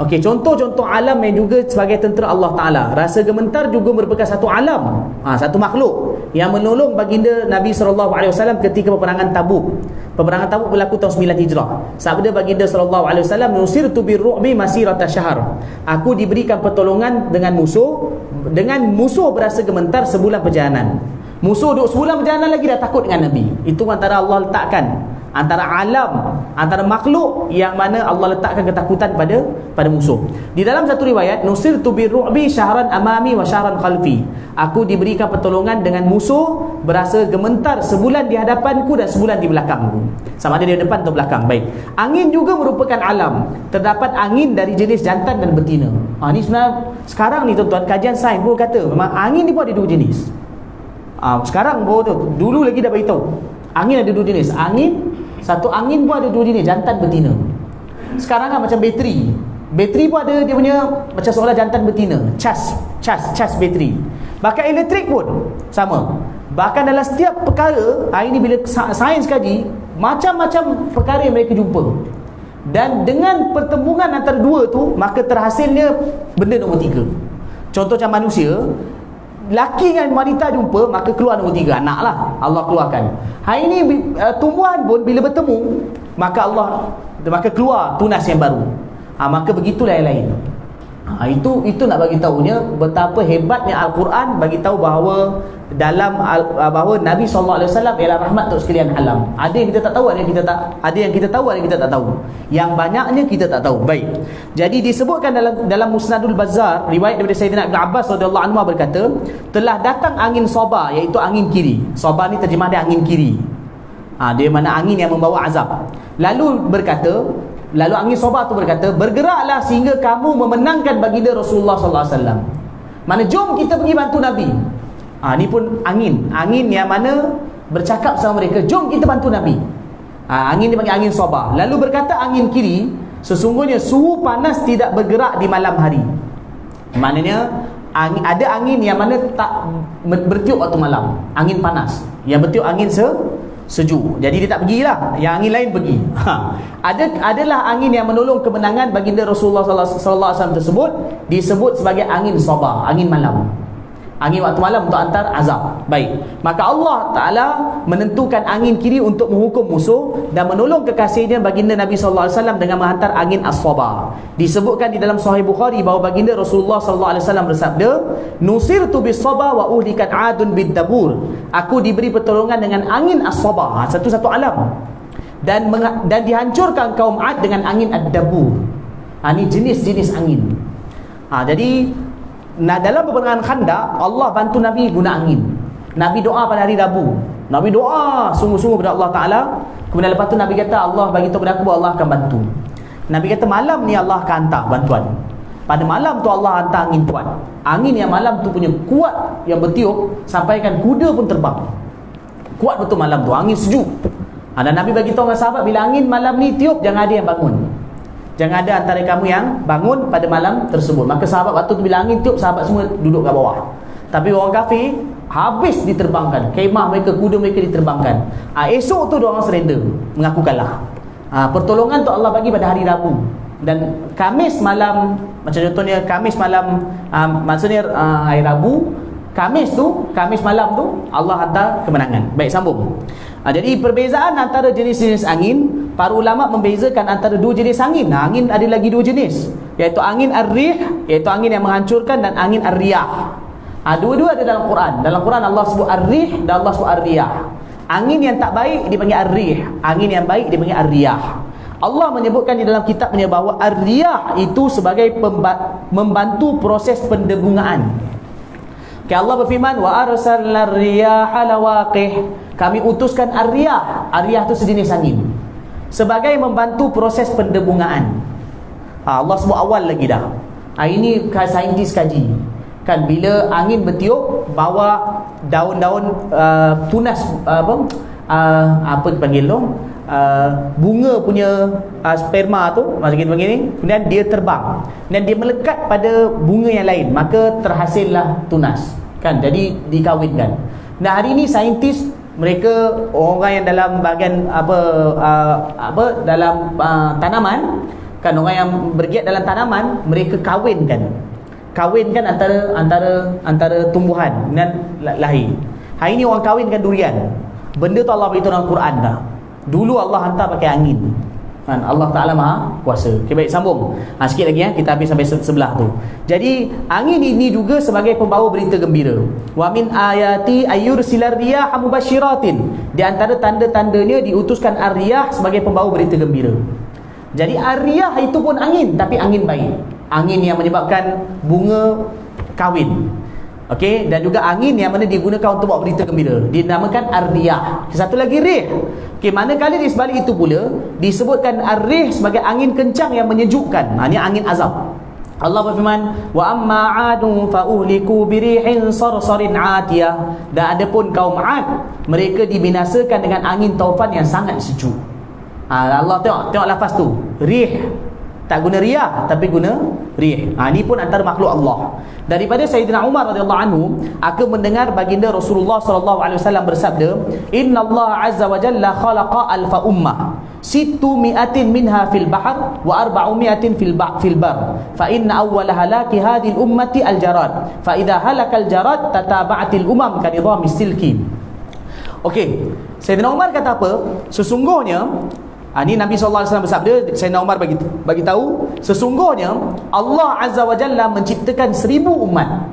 Okey, contoh-contoh alam yang juga sebagai tentera Allah Ta'ala. Rasa gementar juga merupakan satu alam, satu makhluk yang menolong baginda Nabi SAW ketika peperangan Tabuk. Peperangan Tabuk berlaku tahun 9 Hijrah. Sabda baginda SAW, nusirtu birru'bi masirata syahr. Aku diberikan pertolongan dengan musuh berasa gementar sebulan perjalanan. Musuh duduk sebulan perjalanan lagi dah takut dengan Nabi. Itu antara Allah letakkan, antara alam, antara makhluk yang mana Allah letakkan ketakutan pada musuh. Di dalam satu riwayat, nusirtu birru'bi syahran amami wa syahran khalfi. Aku diberikan pertolongan dengan musuh berasa gementar sebulan di hadapanku dan sebulan di belakangku. Sama ada di depan atau belakang. Baik. Angin juga merupakan alam. Terdapat angin dari jenis jantan dan betina. Ni sebenarnya sekarang ni tuan-tuan, kajian sains pun kata memang angin ni pun ada 2 jenis. Sekarang baru tu, dulu lagi dah beritahu. Angin ada 2 jenis. Satu angin pun ada 2 jenis, jantan betina. Sekarang kan macam bateri pun ada dia punya macam seolah jantan betina, cas bateri. Bahkan elektrik pun sama. Bahkan dalam setiap perkara, hari ni bila sains kaji, macam-macam perkara yang mereka jumpa. Dan dengan pertembungan antara 2 tu, maka terhasilnya benda nombor 3. Contoh macam manusia, laki dengan wanita jumpa, maka keluar nombor 3, anak lah, Allah keluarkan. Hari ni tumbuhan pun bila bertemu, maka keluar tunas yang baru. Maka begitulah yang lain. Itu nak bagi tahunya betapa hebatnya Al-Quran bagi tahu bahawa bahawa Nabi SAW ialah rahmat untuk sekalian alam. Ada yang kita tak tahu, ada yang kita tahu, ada yang kita tak tahu. Yang banyaknya kita tak tahu. Baik. Jadi disebutkan dalam Musnadul Bazzar, riwayat daripada Sayyidina Ibn Abbas radhiyallahu anhu berkata, telah datang angin soba, iaitu angin kiri. Soba ni terjemah dia angin kiri. Dia mana angin yang membawa azab. Lalu angin soba tu berkata, bergeraklah sehingga kamu memenangkan baginda Rasulullah SAW. Mana jom kita pergi bantu Nabi. Ni pun angin yang mana bercakap sama mereka, jom kita bantu Nabi. Angin dipanggil angin soba. Lalu berkata angin kiri, sesungguhnya suhu panas tidak bergerak di malam hari. Maknanya ada angin yang mana tak bertiup waktu malam, angin panas. Yang bertiup angin sejuk. Jadi dia tak pergilah, yang angin lain pergi. Adalah angin yang menolong kemenangan baginda Rasulullah sallallahu alaihi wasallam tersebut disebut sebagai angin sabah, angin malam. Angin waktu malam untuk hantar azab. Baik. Maka Allah Ta'ala menentukan angin kiri untuk menghukum musuh dan menolong kekasihnya baginda Nabi sallallahu alaihi wasallam dengan menghantar angin as-sabah. Disebutkan di dalam Sahih Bukhari bahawa baginda Rasulullah sallallahu alaihi wasallam bersabda, "Nusirtu bis-sabah wa uhlikat 'adun bid-dabur." Aku diberi pertolongan dengan angin as-sabah, satu-satu alam. Dan dihancurkan kaum 'Ad dengan angin ad-dabur. Ini jenis-jenis angin. Jadi dalam peperangan Khandaq, Allah bantu Nabi guna angin. Nabi doa pada hari Rabu. Nabi doa sungguh-sungguh kepada Allah Ta'ala. Kemudian lepas tu Nabi kata, Allah bagi tahu kepada aku, Allah akan bantu. Nabi kata malam ni Allah akan hantar bantuan. Pada malam tu Allah hantar angin kuat. Angin yang malam tu punya kuat yang bertiup sampaikan kuda pun terbang. Kuat betul malam tu, angin sejuk. Dan Nabi bagi tahu dengan sahabat, bila angin malam ni tiup, jangan ada yang bangun. Jangan ada antara kamu yang bangun pada malam tersebut. Maka sahabat waktu tu bila angin tiup, sahabat semua duduk kat bawah. Tapi orang kafir habis diterbangkan. Kemah mereka, kuda mereka diterbangkan. Esok tu diorang surrender, mengaku kalah. Pertolongan tu Allah bagi pada hari Rabu. Dan Khamis malam, macam contohnya Khamis malam, maksudnya hari Rabu, Khamis malam tu Allah hantar kemenangan. Baik, sambung. Jadi perbezaan antara jenis-jenis angin, para ulama membezakan antara dua jenis angin. Angin ada lagi dua jenis, iaitu angin ar-rih, iaitu angin yang menghancurkan, dan angin ar-riyah. Dua-dua ada dalam Quran. Dalam Quran Allah sebut ar-rih dan Allah sebut ar-riyah. Angin yang tak baik dipanggil ar-rih, angin yang baik dipanggil ar-riyah. Allah menyebutkan di dalam kitabnya bahawa ar-riyah itu sebagai membantu proses pendebungaan. Allah berfirman, wa arsalna ar-riyaha lawaqih. Kami utuskan ar-riyah. Ar-riyah itu sejenis angin sebagai membantu proses pendebungaan. Allah sebut awal lagi dah. Ini saintis kaji. Kan bila angin bertiup bawa daun-daun tunas apa dipanggil tu? Bunga punya sperma tu, macam kita panggil ni, kemudian dia terbang dan dia melekat pada bunga yang lain, maka terhasillah tunas. Kan, jadi dikawinkan. Nah, hari ni saintis mereka, orang yang dalam bahagian dalam tanaman, kan, orang yang bergiat dalam tanaman, mereka kawinkan antara tumbuhan dan lahir. Hari ni orang kawinkan durian. Benda tu Allah beritahu dalam Quran dah. Dulu Allah hantar pakai angin. Allah Ta'ala Maha Kuasa. Okay, baik, sambung. Sikit lagi kita habis sampai sebelah tu. Jadi angin ini juga sebagai pembawa berita gembira. Wa min ayati ayyursilar riyah mubashiratin. Di antara tanda-tandanya diutuskan ar-riyah sebagai pembawa berita gembira. Jadi ar-riyah itu pun angin, tapi angin baik. Angin yang menyebabkan bunga kahwin. Okey, dan juga angin yang mana digunakan untuk bawa berita gembira, dinamakan ar-riyah. Satu lagi rih. Okey, manakala di sebalik itu pula disebutkan ar-rih sebagai angin kencang yang menyejukkan. Ini angin azab. Allah berfirman, wa amma 'adun fa uhliku birihin sarsarin 'atiyah. Dan adapun kaum 'Ad, mereka dibinasakan dengan angin taufan yang sangat sejuk. Allah tengok lafaz tu, rih. Tak guna riyah tapi guna rih. Ini pun antara makhluk Allah. Daripada Sayyidina Umar radhiyallahu anhu, aku mendengar baginda Rasulullah sallallahu alaihi wasallam bersabda, "Innallaha azza wa jalla khalaqa alfa ummah, 600 minha fil bahr wa 400 fil bar. Fa inna awwala halaki hadhihi al-ummati al-jarad. Fa idza halaka al-jarad tataba'at al-umam ka nidham as-silki." Okey, Sayyidina Umar kata apa? Sesungguhnya ini Nabi SAW bersabda, Sayyidina Umar bagi tahu, sesungguhnya Allah Azza wa Jalla menciptakan 1000 umat.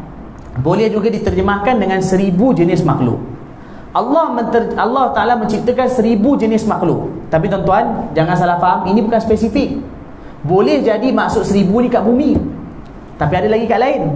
Boleh juga diterjemahkan dengan 1000 jenis makhluk. Allah Ta'ala menciptakan 1000 jenis makhluk. Tapi tuan-tuan, jangan salah faham, ini bukan spesifik. Boleh jadi maksud 1000 ni kat bumi, tapi ada lagi kat lain,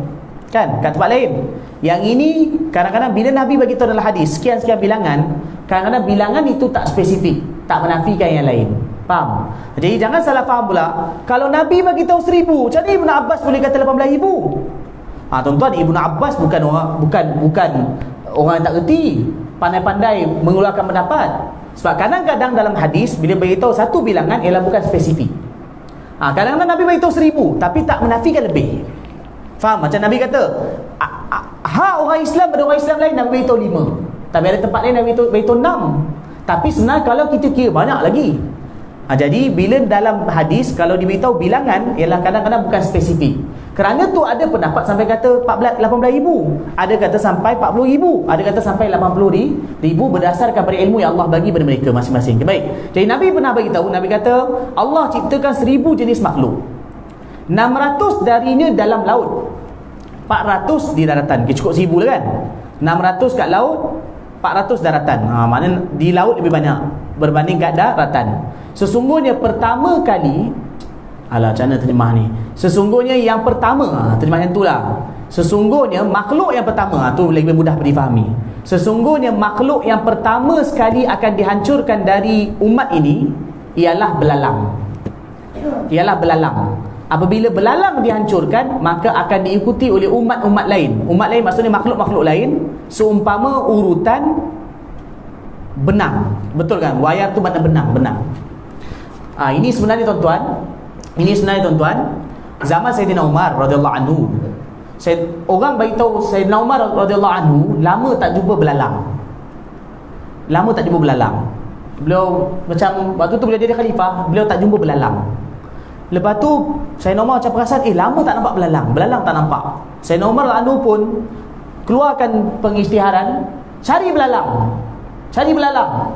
kan, kat tempat lain. Yang ini kadang-kadang bila Nabi bagi tahu dalam hadis sekian-sekian bilangan, kadang-kadang bilangan itu tak spesifik, tak menafikan yang lain. Faham? Jadi jangan salah faham pula. Kalau Nabi bagi tahu 1000, macam mana Ibn Abbas boleh kata 18,000? Tuan-tuan, Ibn Abbas bukan orang yang tak reti, pandai-pandai mengeluarkan pendapat. Sebab kadang-kadang dalam hadis bila beritahu satu bilangan ialah bukan spesifik. Kadang-kadang Nabi beritahu 1000 tapi tak menafikan lebih. Faham? Macam Nabi kata orang Islam ada orang Islam lain Nabi beritahu 5. Tapi ada tempat lain Nabi beritahu 6. Tapi sebenarnya kalau kita kira banyak lagi. Jadi bila dalam hadis kalau diberitahu bilangan ialah kadang-kadang bukan spesifik. Kerana tu ada pendapat sampai kata 18 ribu, ada kata sampai 40 ribu, ada kata sampai 80 ribu berdasarkan pada ilmu yang Allah bagi kepada mereka masing-masing. Baik. Jadi Nabi pernah bagi tahu, Nabi kata Allah ciptakan 1000 jenis makhluk. 600 darinya dalam laut, 400 di daratan. Cukup 1000 lah kan. 600 kat laut, 400 daratan. Maknanya di laut lebih banyak berbanding kat daratan. Sesungguhnya pertama kali, alah macam mana terjemah ni? Sesungguhnya yang pertama, terjemah yang tu lah. Sesungguhnya makhluk yang pertama, tu lebih mudah difahami. Sesungguhnya makhluk yang pertama sekali akan dihancurkan dari umat ini ialah belalang. Ialah belalang. Apabila belalang dihancurkan, maka akan diikuti oleh umat-umat lain. Umat lain maksudnya makhluk-makhluk lain seumpama urutan benang. Betul kan? Wayar tu makna benang. Ini sebenarnya tuan-tuan, zaman Sayyidina Umar radhiyallahu anhu, orang beritahu Sayyidina Umar radhiyallahu anhu lama tak jumpa belalang. Beliau macam waktu tu beliau jadi khalifah, beliau tak jumpa belalang. Lepas tu Sayyidina Umar macam perasan, lama tak nampak belalang tak nampak. Sayyidina Umar radhiyallahu anhu pun keluarkan pengisytiharan, cari belalang.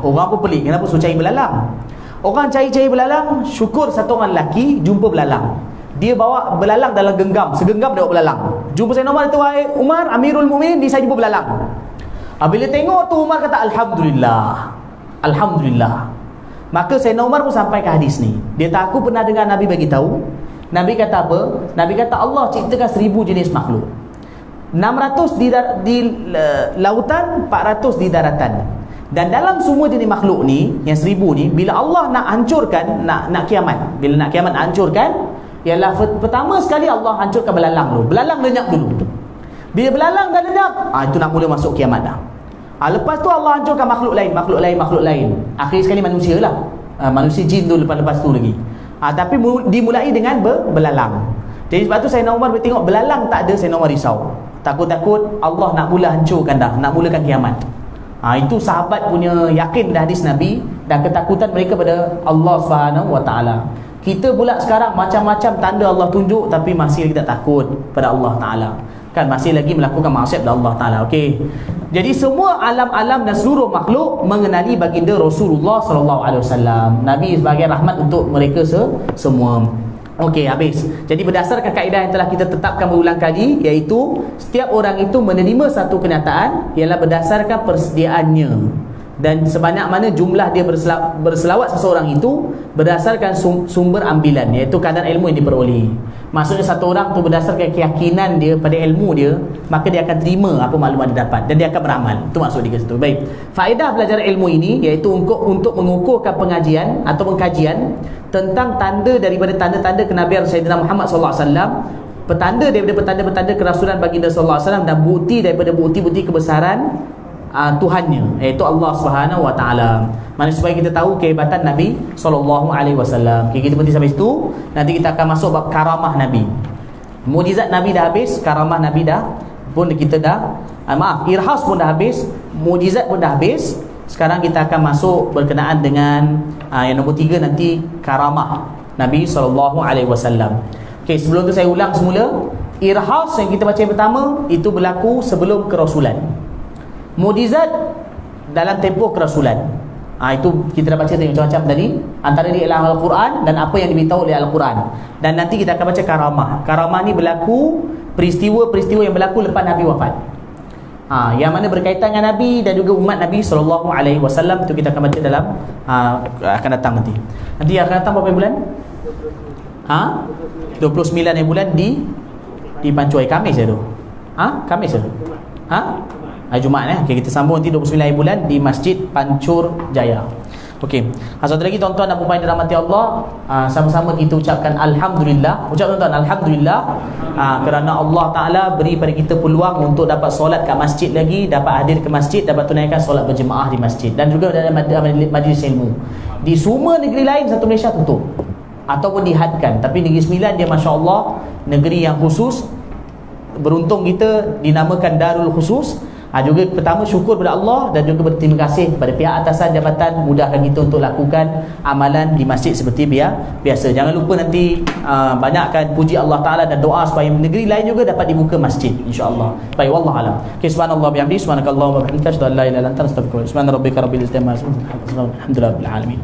Orang pun pelik, kenapa suruh cari belalang? Orang cari belalang, syukur satu orang lelaki jumpa belalang. Dia bawa belalang dalam genggam, segenggam dia bawa belalang. Jumpa Sayyidina Umar, wahai Umar Amirul Mukminin, saya jumpa belalang. Bila tengok tu Umar kata Alhamdulillah. Maka Sayyidina Umar pun sampai ke hadis ni. Dia tak, aku pernah dengar Nabi bagi tahu. Nabi kata apa? Nabi kata Allah ciptakan 1000 jenis makhluk. 600 di lautan, 400 di daratan. Dan dalam semua jenis makhluk ni, yang 1000 ni, bila Allah nak hancurkan, nak kiamat, bila nak kiamat nak hancurkan, ialah pertama sekali Allah hancurkan belalang dulu. Belalang lenyap dulu. Bila belalang dah lenyap, itu nak mula masuk kiamat dah. Lepas tu Allah hancurkan makhluk lain. Akhir sekali manusia lah. Manusia jin tu lepas tu lagi. Tapi dimulai dengan belalang. Jadi sebab tu Sayyidina Umar bertengok belalang tak ada, Sayyidina Umar risau. Takut-takut Allah nak mula hancurkan dah, nak mulakan kiamat. Itu sahabat punya yakin pada hadis Nabi dan ketakutan mereka pada Allah Subhanahu Wa Taala. Kita pula sekarang macam-macam tanda Allah tunjuk tapi masih lagi tak takut pada Allah Taala. Kan masih lagi melakukan maksiat pada Allah Taala. Okey. Jadi semua alam-alam dan seluruh makhluk mengenali baginda Rasulullah sallallahu alaihi wasallam. Nabi sebagai rahmat untuk mereka semua. Okey, habis. Jadi berdasarkan kaedah yang telah kita tetapkan berulang kali, iaitu setiap orang itu menerima satu kenyataan ialah berdasarkan persediaannya, dan sebanyak mana jumlah dia berselawat seseorang itu berdasarkan sumber ambilan, iaitu kadar ilmu yang diperolehi. Maksudnya satu orang tu berdasarkan keyakinan dia pada ilmu dia, maka dia akan terima apa maklumat dia dapat dan dia akan beramal. Itu maksud dia situ. Baik. Faedah belajar ilmu ini iaitu untuk mengukuhkan pengajian atau kajian tentang tanda daripada tanda-tanda kenabian Sayyidina Muhammad sallallahu alaihi wasallam, petanda daripada petanda-petanda kerasulan baginda sallallahu alaihi wasallam, dan bukti daripada bukti-bukti kebesaran Tuhannya, iaitu Allah Subhanahu Wa Taala. Mana supaya kita tahu kehebatan Nabi sallallahu alaihi wasallam. Okay, kita berhenti sampai situ. Nanti kita akan masuk bab karamah Nabi. Mukjizat Nabi dah habis, karamah Nabi irhas pun dah habis, mukjizat pun dah habis. Sekarang kita akan masuk berkenaan dengan yang nombor 3 nanti, karamah Nabi sallallahu alaihi wasallam. Okey, sebelum tu saya ulang semula. Irhas yang kita baca yang pertama itu berlaku sebelum kerasulan. Mukjizat dalam tempoh kerasulan. Itu kita dah baca tadi macam-macam tadi. Antara dia ialah Al-Quran dan apa yang diberitahu oleh Al-Quran. Dan nanti kita akan baca karamah. Karamah ni berlaku peristiwa-peristiwa yang berlaku lepas Nabi wafat. Yang mana berkaitan dengan Nabi dan juga umat Nabi sallallahu alaihi wasallam. Itu kita akan baca dalam akan datang nanti. Nanti akan datang berapa bulan? 29 bulan di Pancuai. Khamis tu. Khamis tu. Jumaat Okay, kita sambung nanti 29 bulan di Masjid Pancur Jaya. Okey. Satu lagi tuan-tuan dan puan-puan dirahmati Allah, sama-sama kita ucapkan alhamdulillah. Ucap tuan-tuan alhamdulillah kerana Allah Taala beri pada kita peluang untuk dapat solat kat masjid lagi, dapat hadir ke masjid, dapat tunaikan solat berjemaah di masjid dan juga dalam majlis ilmu. Di semua negeri lain satu Malaysia tutup ataupun dihadkan, tapi Negeri Sembilan dia masya-Allah negeri yang khusus beruntung kita dinamakan Darul Khusus. Juga pertama syukur kepada Allah dan juga berterima kasih kepada pihak atasan jabatan mudahkan kita untuk lakukan amalan di masjid seperti biasa. Jangan lupa nanti banyakkan puji Allah Ta'ala dan doa supaya negeri lain juga dapat dibuka masjid, insya-Allah. Baik, wallahu alam. Okay, subhanallah bihamdihi, subhanakallahumma wa bihamdika, asyhadu an la ilaha illa anta, astaghfiruka wa atubu ilaik. Subhana rabbika rabbil izzati amma yasifun, alhamdulillahi rabbil alamin.